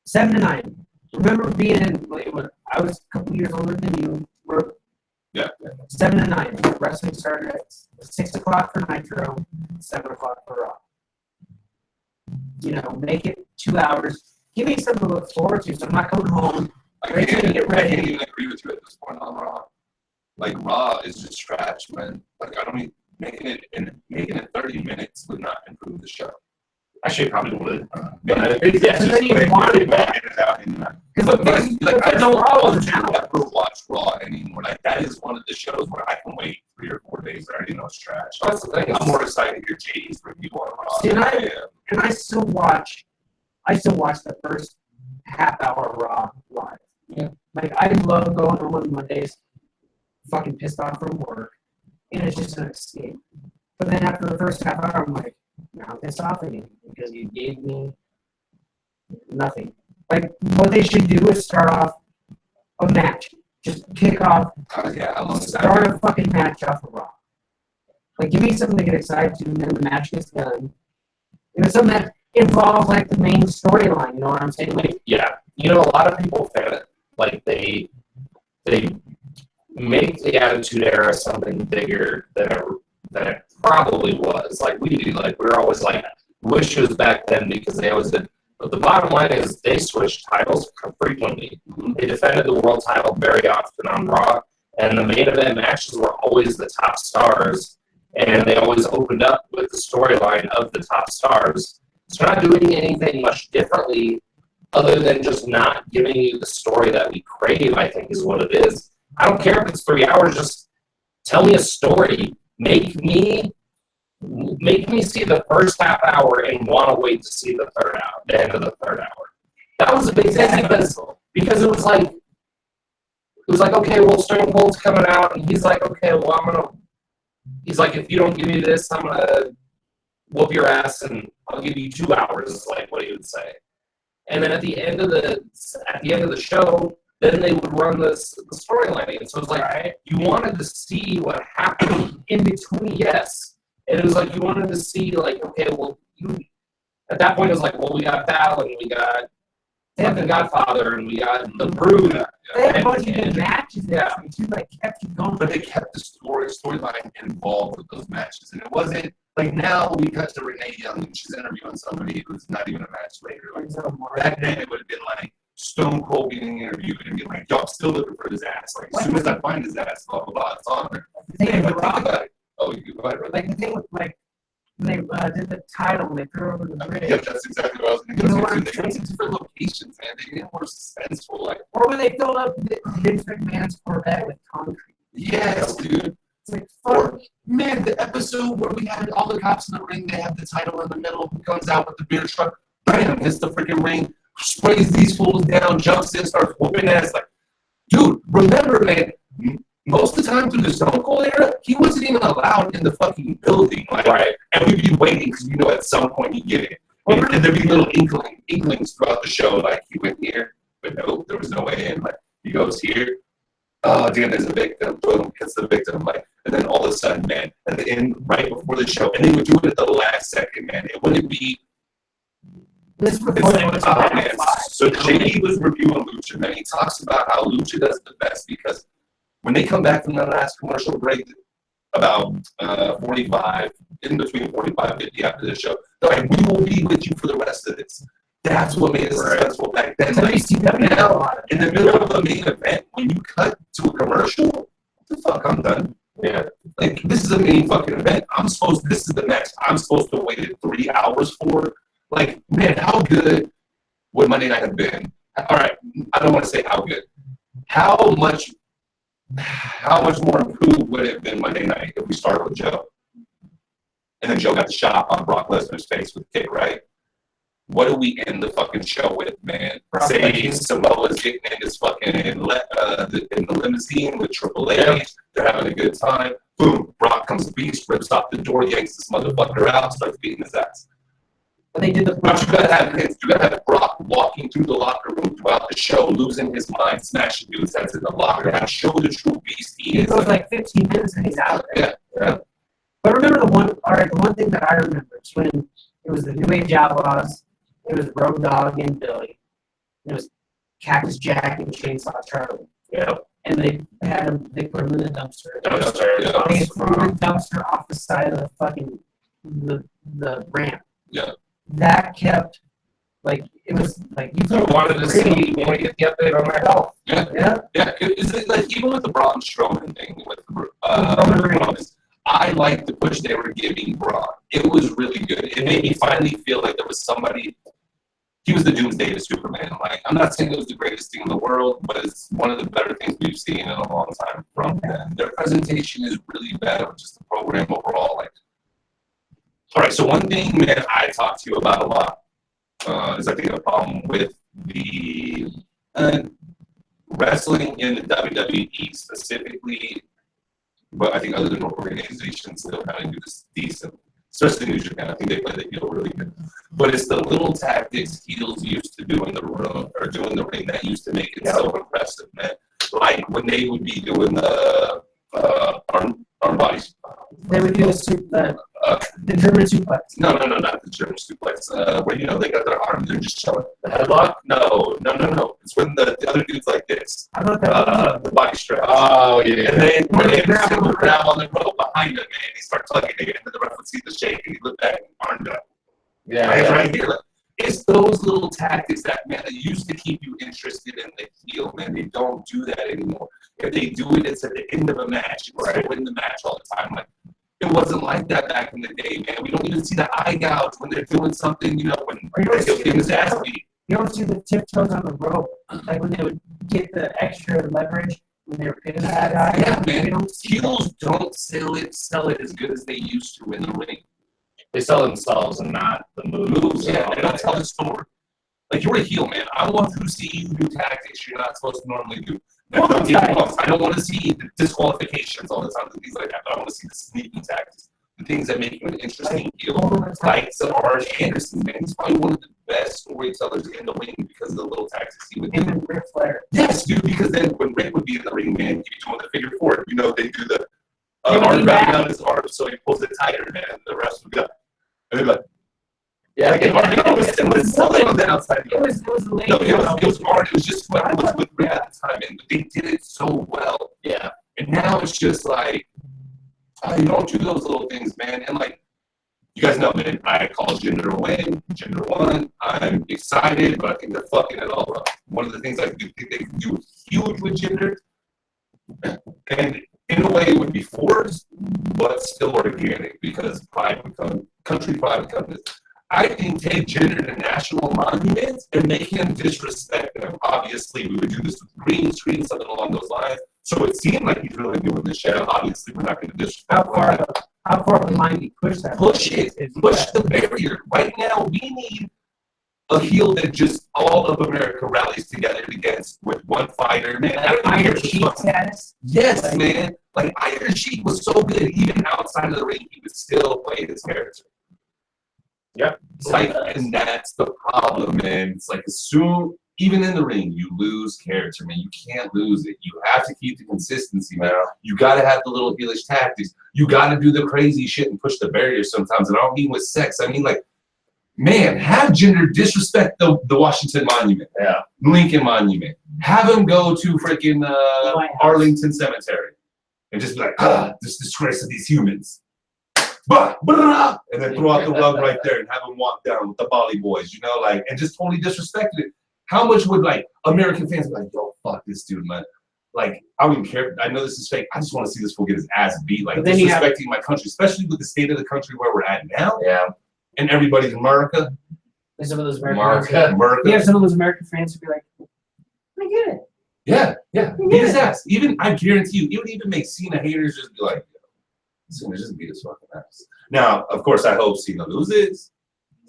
7 to 9. Remember being in when I was a couple years older than you. We're Yeah. 7 to 9. Wrestling started at 6 o'clock for Nitro, 7 o'clock for Raw. Make it 2 hours. Give me something to look forward to. So I'm not coming home. I can't even agree with you at this point on Raw. Like, Raw is just trash, man. Like, I don't even making it 30 minutes would not improve the show. Actually, it probably would. Because then you want it back. But like, I don't want ever watch Raw anymore. Like, that is one of the shows where I can wait 3 or 4 days. I already know it's trash. That's the thing. I'm more excited to hear JD's review on Raw. See, than I am. And I still watch the first half hour Raw live. Yeah. Like, I love going home on Mondays, fucking pissed off from work, and it's just an escape. But then after the first half hour, I'm like, now I'm pissed off again because you gave me nothing. Like, what they should do is start off a match. Just kick off, Yeah, I love that. start a fucking match off of Raw. Like, give me something to get excited to, and then the match gets done. You know, something that involves, like, the main storyline, you know what I'm saying? Like, Yeah, you know, a lot of people fan it. Like they make the Attitude Era something bigger than it probably was. Like we do. Like we're always like, wish it was back then because they always did. But the bottom line is they switched titles frequently. They defended the world title very often on Raw, and the main event matches were always the top stars, and they always opened up with the storyline of the top stars. So we're not doing anything much differently other than just not giving you the story that we crave, I think is what it is. I don't care if it's 3 hours, just tell me a story. Make me see the first half hour and want to wait to see the end of the third hour. That was a big thing because it was like, okay, well, Stone Cold's coming out, and he's like, okay, well, he's like, if you don't give me this, I'm going to whoop your ass, and I'll give you 2 hours, is like what he would say. And then at the end of the show, then they would run the storyline. And so it was like, you wanted to see what happened in between. Yes. And it was like, you wanted to see, like, okay, well, at that point, it was like, well, we got Battle, and we got fucking Godfather, and we got The Brood. they had a bunch of good matches there. Yeah. I mean, she, like, kept you going. But they kept the storyline involved with those matches, and it wasn't like now we cut to Renee Young and she's interviewing somebody who's not even a match later. Like back then, it would have been like Stone Cold getting interviewed and being like, "Yo, I'm still looking for his ass. Like as soon as I find his ass, blah blah blah, it's on there." The thing with But Raw, think about it. Oh, you go ahead, brother. like, the thing with, like, when they did the title, when they threw it over the bridge. Yeah, that's exactly what I was going You know to what go I'm to. They went to different locations, man. They get more suspenseful. Like, Or when they filled up Vince McMahon's Corvette with concrete. yes, dude. It's like, fuck. Or man, the episode where we had all the cops in the ring, they have the title in the middle, who comes out with the beer truck, bam, hits the freaking ring, sprays these fools down, jumps in, starts whooping ass. Like, dude, remember, man, most of the time through the Stone Cold era, he wasn't even allowed in the fucking building. Like, Right. And we'd be waiting because you know at some point you get it. And there'd be little inklings throughout the show, like he went here, but no, there was no way in. Like he goes here. Oh, damn, there's a victim. Boom, hits the victim. Like, and then all of a sudden, man, at the end, right before the show, and they would do it at the last second, man. It wouldn't be. This was before they went to Man. So JD was reviewing Lucha, man. He talks about how Lucha does the best because when they come back from the last commercial break, about 45, in between 45 and 50 after the show, they're like, we will be with you for the rest of this. That's what made it successful back then. Like, now, in the middle of the main event, when you cut to a commercial, what the fuck, I'm done. Yeah. Like, this is a main fucking event. This is the match I'm supposed to wait 3 hours for. Like, man, how good would Monday night have been? All right, I don't want to say how good. How much more improved would it have been Monday night if we started with Joe? And then Joe got the shot on Brock Lesnar's face with the kick, right? What do we end the fucking show with, man? Say Samoa's getting in his fucking in the limousine with Triple H. They're having a good time. Boom, Brock comes beast, rips off the door, yanks this motherfucker out, starts beating his ass. But they did the. But you gotta have Brock walking through the locker room throughout the show, losing his mind, smashing dudes that's in the locker room, and show the true beast he He is. goes like 15 minutes and he's out there. Yeah. But remember the one thing that I remember is when it was the New Age Outlaws, it was Road Dogg and Billy, it was Cactus Jack and Chainsaw Charlie. Yeah. And they put him in the dumpster. Yeah. They threw the dumpster off the side of the fucking the ramp. Yeah. That kept like it was like you I wanted to see when we get the update on their health. Yeah. Is it like even with the Braun Strowman thing with Roman Reigns. Roman, I liked the push they were giving Braun. It was really good. It made me finally feel like there was somebody. He was the doomsday to Superman. Like, I'm not saying it was the greatest thing in the world, but it's one of the better things we've seen in a long time from them. Their presentation is really better, just the program overall. Like, all right, so one thing, man, I talk to you about a lot is I think a problem with the wrestling in the WWE, specifically But I think other than organizations, they'll kind of do this decent. Especially New Japan, I think they play the heel really good. But it's the little tactics heels used to do in the room or do in the ring that used to make it so impressive, man. Like when they would be doing the arm bodies. They would do the German suplex. No, not the German suplex. Where they got their arm, they're just chilling. The headlock? No. It's when the other dude's like this. I thought that The body strap. Oh, yeah. And then when they grab on the rope behind him, man, he starts tugging it, and then the ref would see the shake, and he looked back and armed up. Yeah. Right here. Like, it's those little tactics that, man, that used to keep you interested in the heel, man. They don't do that anymore. If they do it, it's at the end of a match. You still win the match all the time. Like, it wasn't like that back in the day, man. We don't even see the eye gouge when they're doing something, when they're getting his ass beat. You don't see the tiptoes on the rope, like when they would get the extra leverage when they were pinning that guy. Yeah, man. Heels don't sell it as good as they used to in the ring. They sell themselves and not the moves. Yeah, they don't tell the story. Like, you're a heel, man. I want to see you do tactics you're not supposed to normally do. Now, don't get me wrong. I don't want to see the disqualifications all the time and things like that, but I want to see the sneaky tactics, the things that make you an interesting heel. Like Arn Anderson, man. He's probably one of the best storytellers in the ring because of the little tactics he would do. Him and Ric Flair. Yes, dude, because then when Rick would be in the ring, man, he'd be doing the figure four. They do the arm wrapping on his arm so he pulls it tighter, man. The rest would be like, and they'd be like, Yeah, it was something on the outside. It was late. No, it was hard. It was just what I was with Rick at the time, and they did it so well. Yeah. And now it's just like, you don't do those little things, man. And like, you guys know, man, I call Jinder a win. Jinder won. I'm excited, but I think they're fucking it all up. One of the things I think they can do huge with Jinder, and in a way it would be forced, but still organic because country pride would come. I think take Jinder to national monuments and make him disrespect them. Obviously, we would do this with green screen, something along those lines. So it seemed like he's really doing this shit. Obviously, we're not going to disrespect How far behind do you push that? Push it. Push the barrier. Right now, we need a heel that just all of America rallies together against with one fighter. Man, I don't Iron care Sheik status? Yes, man. Like, Iron Sheik was so good. Even outside of the ring, he would still play his character. Yep. Like, and that's the problem, man. It's like, even in the ring, you lose character, man. You can't lose it. You have to keep the consistency, man. You got to have the little heelish tactics. You got to do the crazy shit and push the barrier sometimes. And I don't mean with sex. I mean, like, man, have Jinder disrespect the Washington Monument. Yeah. Lincoln Monument. Have him go to freaking Arlington Cemetery. And just be like, this disgrace of these humans. Bah, blah, and then throw out the rug right there and have him walk down with the Bolly Boys, and just totally disrespected it. How much would American fans be like, yo, fuck this dude, man? Like, I don't even care. I know this is fake. I just want to see this fool get his ass beat, like disrespecting my country, especially with the state of the country where we're at now. Yeah. And everybody's America. There's some of those American America. You have some of those American fans who be like, I get it. Yeah. Beat his ass. I guarantee you, it would even make Cena haters just be like, Cena just beat his fucking ass. Now, of course, I hope Cena loses,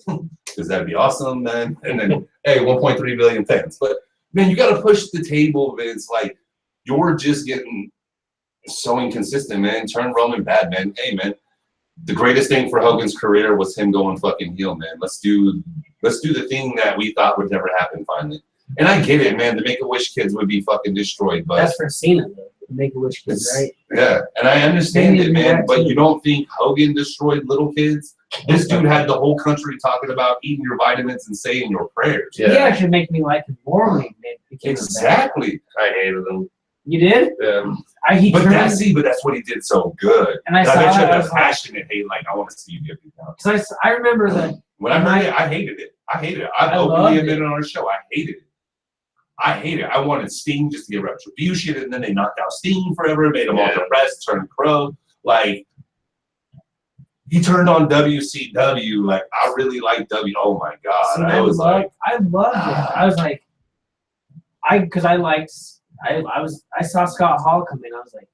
because that'd be awesome, man. And then, hey, 1.3 billion fans. But, man, you got to push the table, Vince. Like, you're just getting so inconsistent, man. Turn Roman bad, man. Hey, man, the greatest thing for Hogan's career was him going fucking heel, man. Let's do the thing that we thought would never happen finally. And I get it, man. The Make-A-Wish kids would be fucking destroyed, but that's for Cena, though. The Make-A-Wish kids, right? Yeah, and I understand They it, need man. that But too. you don't think Hogan destroyed little kids? This dude had the whole country talking about eating your vitamins and saying your prayers. He actually made me like him more when he became Exactly. I hated them. You did? But that's what he did so good. And I saw bet you that, I had was a like- passionate hate, like, I want to see you get beat down. Because I remember that. When I heard it, I hated it. I've I openly loved admitted on our show, I hated it. I wanted Sting just to get retribution, and then they knocked out Sting forever, made him all depressed, turned pro. Like, he turned on WCW. Like, I really like W. Oh my God. See, I was like, I loved it. I was like, I saw Scott Hall come in. I was like,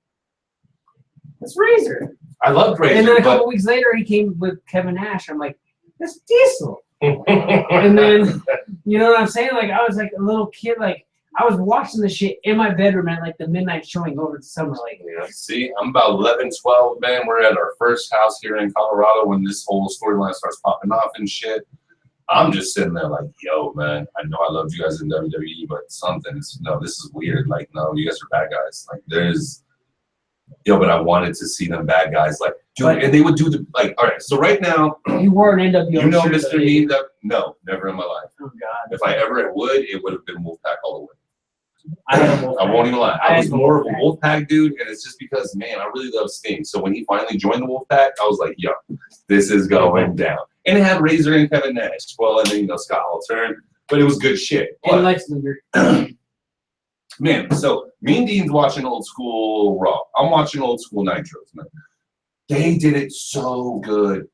that's Razor. I loved Razor. And then a but couple weeks later, he came with Kevin Nash. I'm like, that's Diesel. And then, you know what I'm saying? Like, I was like a little kid. Like, I was watching the shit in my bedroom at like the midnight showing over the summer. Like, Yeah, see, I'm about 11, 12, man. We're at our first house here in Colorado when this whole storyline starts popping off and shit. I'm just sitting there like, yo, man, I know I loved you guys in WWE, but this is weird. Like, no, you guys are bad guys. Like, but I wanted to see them bad guys. Like, dude, and they would do all right, so right now, you wore an NWO you know shirt Mr. the other day. Need? No, never in my life. Oh, God. If I ever would, it would have been Wolfpack all the way. I had a Wolfpack. I won't even lie. I I had was a more of a Wolfpack. Wolfpack dude, and it's just because, man, I really love Sting. So when he finally joined the Wolfpack, I was like, yo, this is going down. And it had Razor and Kevin Nash. Well, and then, Scott Hall turned, but it was good shit. And But, Lex Luger. man, so me and Dean's watching old school Raw. I'm watching old school Nitros, man. They did it so good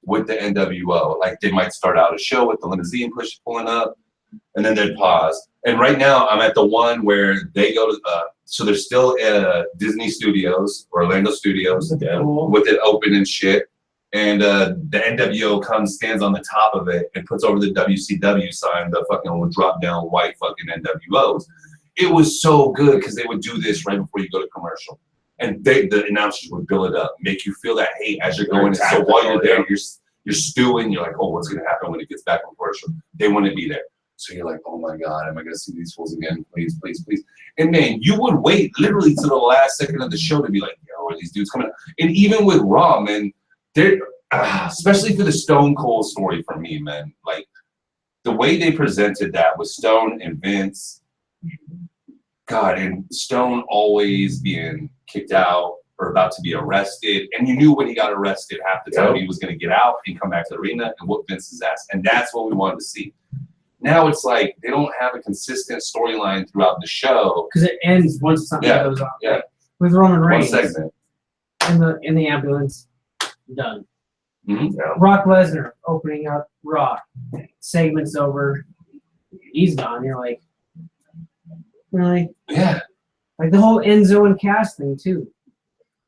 with the NWO. Like, they might start out a show with the limousine pulling up, and then they'd pause. And right now, I'm at the one where they go to, so they're still at Disney Studios, Orlando Studios, Cool. with it open and shit. And the NWO comes, stands on the top of it, and puts over the WCW sign, the fucking drop down white fucking NWOs. It was so good because they would do this right before you go to commercial. And the announcers would build it up, make you feel that hate as you're going. And so while you're there, you're stewing. You're like, oh, what's going to happen when it gets back from commercial? They wouldn't be there. So you're like, oh my God, am I going to see these fools again? Please, please, please. And man, you would wait literally to the last second of the show to be like, yo, are these dudes coming up? And even with Raw, man, they're, especially for the Stone Cold story for me, man, like the way they presented that with Stone and Vince, God, and Stone always being kicked out or about to be arrested. And you knew when he got arrested, half the time he was going to get out and come back to the arena and whoop Vince's ass. And that's what we wanted to see. Now it's like they don't have a consistent storyline throughout the show. Because it ends once something goes off. Yeah. With Roman One Reigns segment. in the ambulance, done. Mm-hmm. Brock Lesnar opening up Raw, segment's over, he's gone. You're like, really? Yeah. Like the whole Enzo and Cass thing too.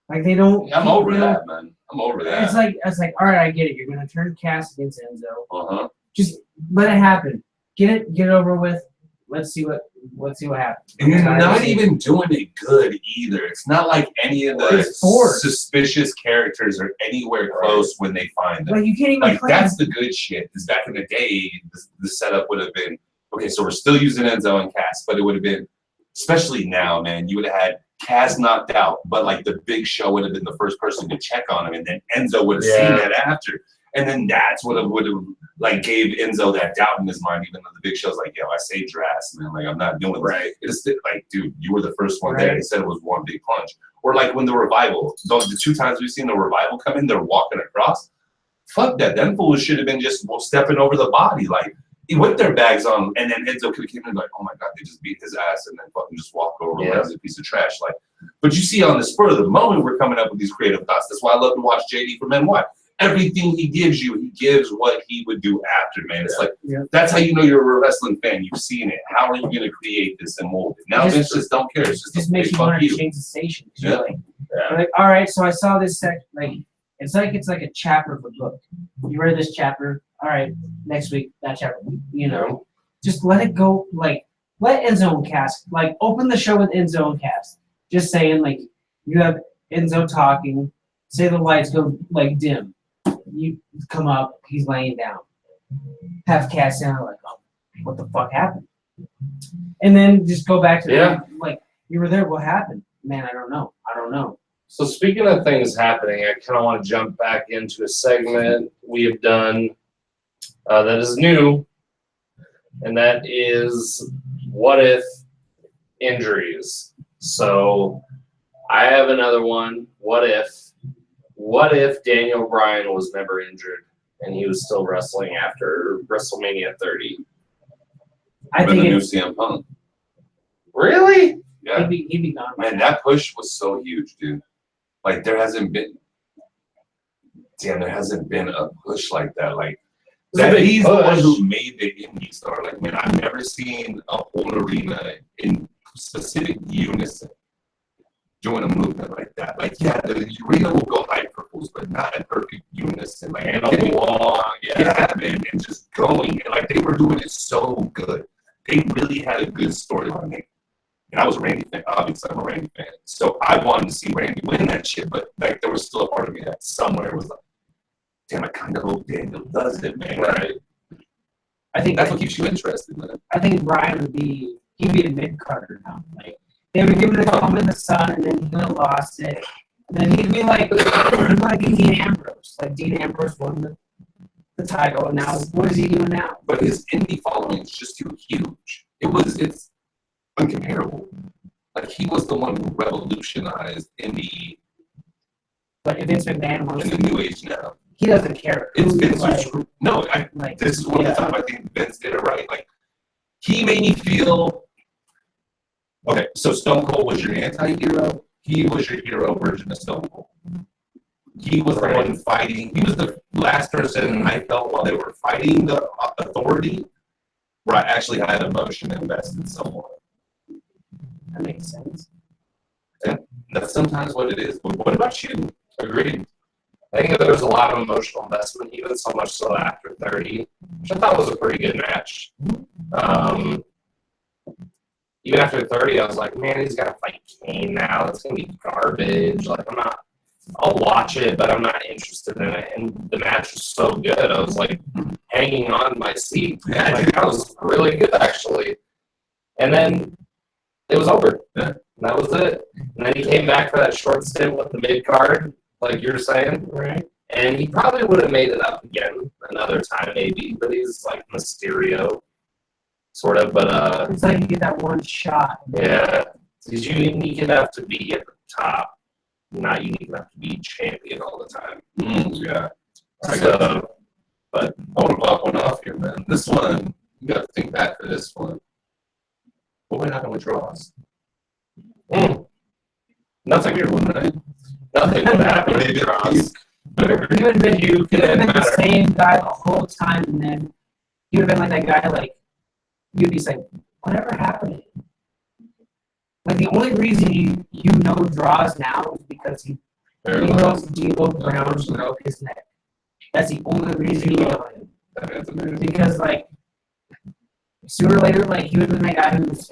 Like they don't. I'm over that, man. I'm over that. It's like, all right, I get it. You're gonna turn Cass against Enzo. Uh-huh. Just let it happen. Get it over with. Let's see what happens. And you're not even doing it good either. It's not like any of the suspicious characters are anywhere close when they find them. Like you can't even Like play. that's the good shit. Because back in the day, the setup would have been okay. So we're still using Enzo and Cass, but it would have been, especially now, man. You would have had Cass knocked out, but like the Big Show would have been the first person to check on him, and then Enzo would have seen that after, and then that's what would have like gave Enzo that doubt in his mind, even though the Big Show's like, yo, I saved your ass, man. Like I'm not doing this. It's like, dude, you were the first one there. He said it was one big punch. Or like when the Revival, the 2 times we've seen the Revival come in, they're walking across. Fuck that. Them fools should have been just stepping over the body, like with their bags on, and then Enzo could have came in like, oh my God, they just beat his ass and then fucking just walk over like he's a piece of trash. Like, but you see on the spur of the moment, we're coming up with these creative thoughts. That's why I love to watch JD from NY. Everything he gives you, he gives what he would do after, man. It's like, that's how you know you're a wrestling fan. You've seen it. How are you going to create this and mold it? Now Vince just don't care. It's just makes you want to change the station. You're like, all right, so I saw this it's like a chapter of a book. You read this chapter. All right, next week that chapter. Just let it go. Like let Enzo and Cass open the show with Enzo and Cass. Just saying you have Enzo talking. Say the lights go dim. You come up. He's laying down. Have Cass down. Oh, what the fuck happened? And then just go back to you were there. What happened? Man, I don't know. So speaking of things happening, I kind of want to jump back into a segment we have done that is new, and that is what if injuries. So I have another one. What if Daniel Bryan was never injured and he was still wrestling after WrestleMania 30? I think the new CM Punk. Really? Yeah. He'd be gone. Man, that push was so huge, dude. Like there hasn't been a push like that. Like that he's the one who made the indie star. Like, man, I've never seen a whole arena in specific unison doing a movement like that. Like, yeah, the arena will go high for fools, but not in perfect unison. Like, and along, man, and just going. And like they were doing it so good. they really had a good storyline. And I was a Randy fan. Obviously, I'm a Randy fan. So I wanted to see Randy win that shit, but like there was still a part of me that somewhere was like, damn, I kind of hope Daniel does it, man. Right. I think That's what keeps you interested, man. I think Brian would be he'd be a mid Carter now. Like they would give him the Calm in the Sun, and then he would have lost it. And then he'd be like Dean Ambrose. Like Dean Ambrose won the title, and now what is he doing now? But his indie following is just too huge. It's uncomparable. Like he was the one who revolutionized indie But if Vince McMahon wants in the to, new age now. he doesn't care. It's Vince like, who's no, this is one of the times I think Vince did it right. Like he made me feel okay, so Stone Cold was your anti-hero, he was your hero version of Stone Cold. He was the one fighting, he was the last person I felt while they were fighting the authority where I actually had emotion invested somewhat. That makes sense. That's sometimes what it is. But what about you? Agreed. I think there was a lot of emotional investment, even so much so after 30, which I thought was a pretty good match. Even after 30, I was like, man, he's got to fight Kane now. It's going to be garbage. Like, I'll watch it, but I'm not interested in it. And the match was so good. I was like hanging on my seat. Like, that was really good, actually. And then it was over. And that was it. And then he came back for that short stint with the mid card, like you're saying. Right. And he probably would have made it up again another time, maybe. But he's like Mysterio, sort of. But It's like you get that one shot. yeah, he's unique enough to be at the top, not unique enough to be champion all the time. Yeah. So, but I want to pop one off here, man. This one, you got to think back for this one. What would happen with draws? nothing. Weird one, right? Nothing would happen Maybe to Cross. He would have been, You he would have been the matter. same guy the whole time, and then he would have been like that guy. Like you'd be like, whatever happened? Like the only reason you know draws now is because D'Lo Brown broke his neck. That's the only reason you know him. That's amazing. Because like sooner or later, like he would have been that guy who's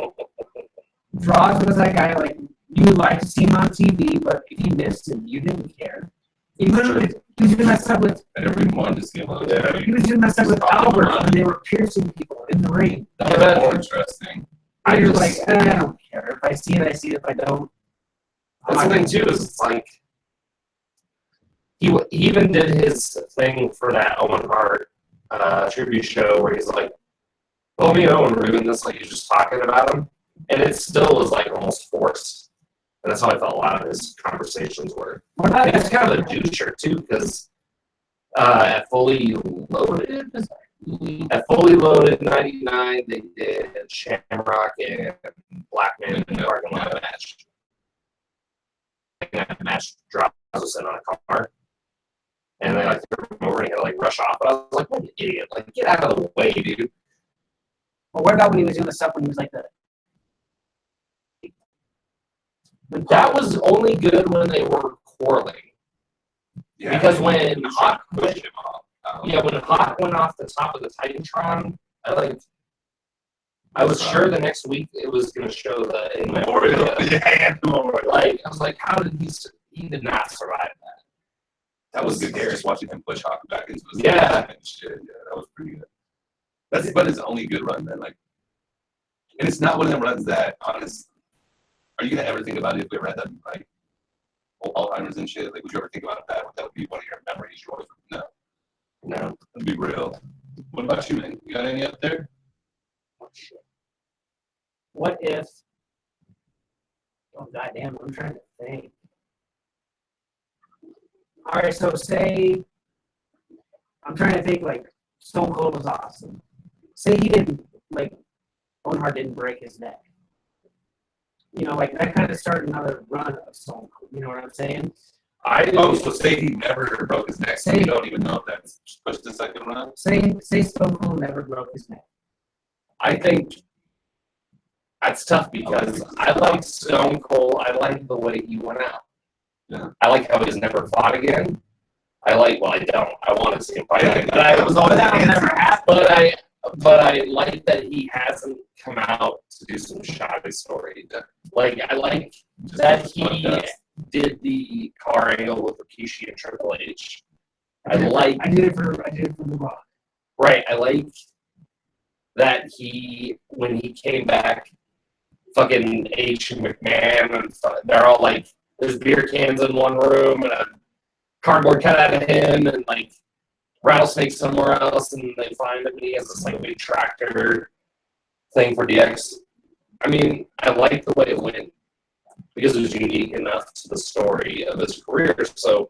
draws was that guy like you would like to see him on TV, but if he missed him, you didn't care. He literally he was doing that stuff with Everyone just came on. Yeah. he was doing that stuff with Albert when they were piercing people in the ring. That's more interesting. You're like, I don't care. If I see it, I see it. If I don't, That's the thing too. Is it's like he even did his thing for that Owen Hart tribute show where he's like, "Well, me and Owen were doing this," like he's just talking about him, and it still was like almost forced. And that's how I felt a lot of his conversations were. what And about it's kind of a doucher too, because at Fully Loaded, '99, they did Shamrock and Blackman in the parking lot match. And that match dropped us in on a car. And they like threw him over and he had to like rush off. But I was like, what an idiot. Like, get out of the way, dude. Or what about when he was doing the stuff when he was like the That was only good when they were quarreling. Yeah. Because when Hawk pushed him off. when Hawk went off the top of the Titantron, I was sure the next week it was going to show the in memoriam. Yeah. Like, I was like, how did he did not survive that? That was good. Just watching him push Hawk back into his Yeah. life and shit. Yeah, that was pretty good. But it's only good run, man. Like, and it's not one of them runs that, honest. Are you gonna ever think about it if we ever had that, like, Alzheimer's and shit? Like, would you ever think about that? Would that be one of your memories? You always no. No. That'd be real. What about you, man? You got any up there? what if? Oh goddamn! I'm trying to think. All right, so say I'm trying to think. Like Stone Cold was awesome. Say he didn't like Owen Hart didn't break his neck. You know, like that kind of started another run of Stone Cold. You know what I'm saying? So say he never broke his neck, so you don't even know if that's pushed the second run? Say Stone Cold never broke his neck. I think that's tough because I like Stone Cold. I like the way he went out. Yeah. I like how he's never fought again. I don't. I want to see him fight again. But But that'll never happen. But but I like that he hasn't come out to do some shoddy story. Like I like that he did the car angle with Rikishi and Triple H. I did it for The Rock. Right. I like that when he came back, fucking H and McMahon, and they're all like, there's beer cans in one room and a cardboard cutout of him, and like Rattlesnake somewhere else, and they find him and he has this like big tractor thing for DX. I mean, I like the way it went because it was unique enough to the story of his career. So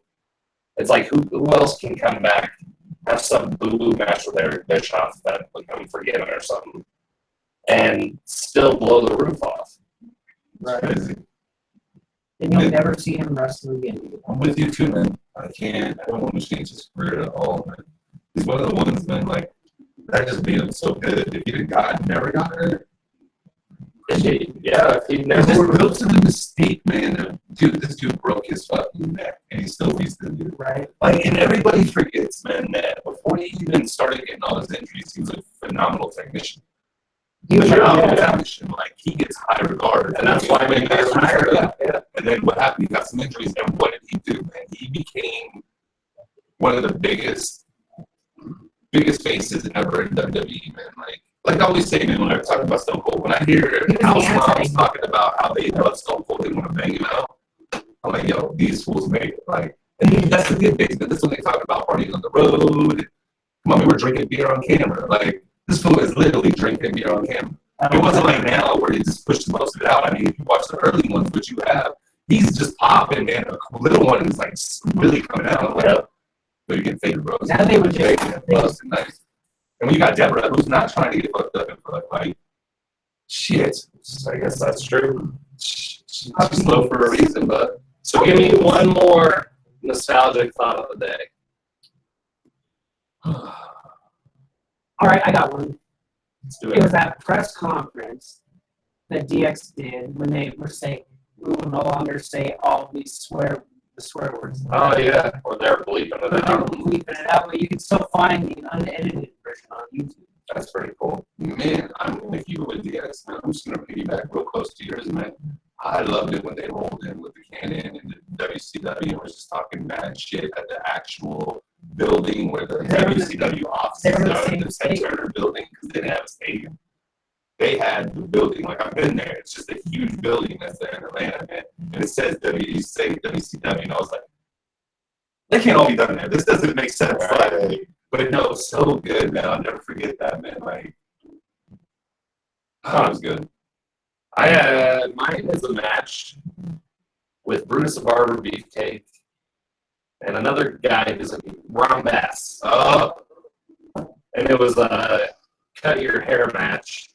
it's like, who else can come back, have some boo-boo match with Eric Bischoff that become forgiven or something, and still blow the roof off? Right. Crazy. And you'll never see him wrestle again. I'm with you too, man. I don't want to change his career at all, man. He's one of the ones, man, like, that just made him so good. If he'd never got hurt. Yeah, if he It never just built to the mistake, man. Dude, this dude broke his fucking neck, and he still beats the dude. Right. Like, and everybody forgets, man, that before he even started getting all his injuries, he was a phenomenal technician. He was Phenomenal yeah. technician. Like, he gets high regard. and that's why he gets hired. Yeah. And then what happened? He got some injuries, and what did he do, man? He became one of the biggest faces ever in WWE, man. Like I always say, man, when I talk about Stone Cold, when I hear House Moms talking about how they love Stone Cold, they want to bang him out, I'm like, yo, these fools make it. Like, and that's the good thing. But this is when they talk about partying on the road. Come on, we were drinking beer on camera. Like, this fool is literally drinking beer on camera. It wasn't like now where he just pushed most of it out. I mean, if you watch the early ones, which you have, he's just popping, man. A little one is like really coming out. Like, so you get fake bros. Now they would just Nice. And when you got Deborah, who's not trying to get fucked up and like, shit. I guess that's true. She's low for a reason, but. So give me one more nostalgic thought of the day. All right, I got one. Let's do It it. was that press conference that DX did when they were saying we will no longer say all these swear words. Oh yeah, or they're bleeping it But they were out. bleeping it out, but you can still find the unedited version on YouTube. That's pretty cool. Man, I'm with you with DX. I'm just going to piggyback real close to yours, man. I loved it when they rolled in with the Cannon and the WCW and was just talking mad shit at the actual building where the WCW offices are, the Ted Turner building, because they didn't have a stadium. They had the building, like I've been there. It's just a huge building that's there in Atlanta, man. And it says WCW, and I was like, they can't all be done there. This doesn't make sense. Like, but no, so good, man. I'll never forget that, man. Like, oh, it was good. Mine is a match with Brutus the Barber Beefcake and another guy who's Ron Bass. And it was a cut your hair match.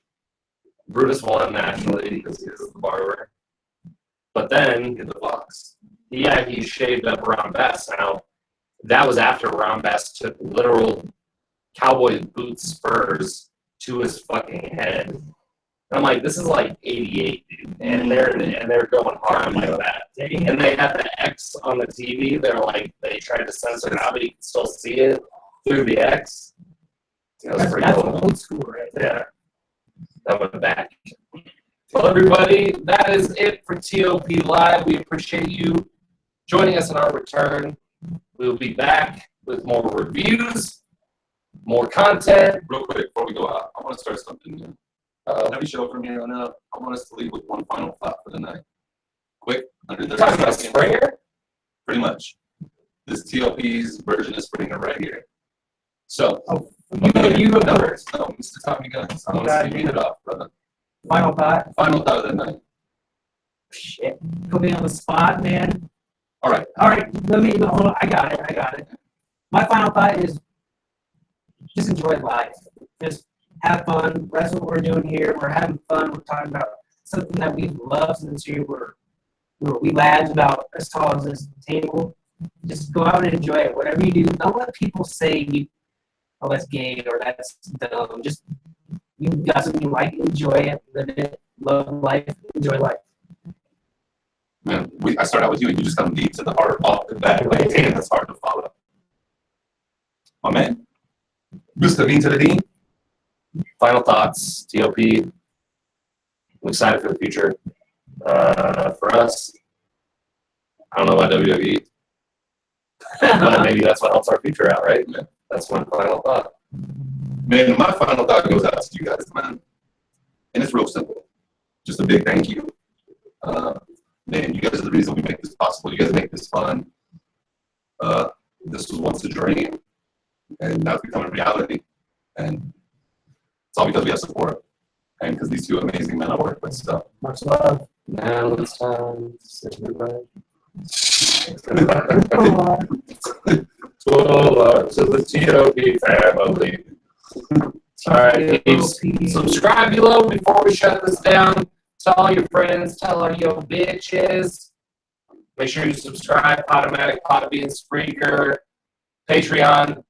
Brutus won naturally because he was the barber. But then In the box. he shaved up Ron Bass. Now, that was after Ron Bass took literal cowboy boot spurs to his fucking head. And I'm like, this is like 88, dude. And they're going hard like that. And they had the X on the TV. They're like, they tried to censor it out, but you can still see it through the X. That was pretty That's cool. old school right there. Yeah. That went back. Well, everybody, that is it for TOP Live. We appreciate you joining us in our return. We'll be back with more reviews, more content. Real quick, before we go out, I want to start something new. Every show from here on out, I want us to leave with one final thought for the night. Quick, under 30 Talking about seconds. Springer? Pretty much. This TLP's version of Springer right here. So, You go first. No, Mr. Tommy Guns. I want to see you read it off, brother. Final thought. Final thought of the night. Shit. Put me on the spot, man. All right. Hold on. I got it. My final thought is just enjoy life. Just have fun. That's what we're doing here. We're having fun. We're talking about something that we love since we lads about as tall as this table. Just go out and enjoy it. Whatever you do, don't let people say that's gay or that's dumb. Just you got something you like, enjoy it, live it, love life, enjoy life. Man, I started out with you and you just come deep to the heart off the bat. Like, damn, that's hard to follow. My man, Mr. V to the D. final thoughts. TOP. I'm excited for the future. For us, I don't know about WWE, but maybe that's what helps our future out, right? That's my final thought. Man, my final thought goes out to you guys, man. And it's real simple. Just a big thank you. Man, you guys are the reason we make this possible. You guys make this fun. This was once a dream, and now it's becoming reality. And it's all because we have support. And because these two amazing men I work with. So Much love. Now it's time to say goodbye. To the TOP family. All right, peeps. Subscribe below before we shut this down. Tell all your friends, tell all your bitches. Make sure you subscribe. Podomatic, Podbean, Spreaker, Patreon,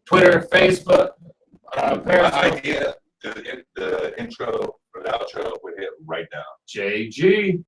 Twitter, Facebook. my Periscope. idea, the intro or the outro would hit right down. JG.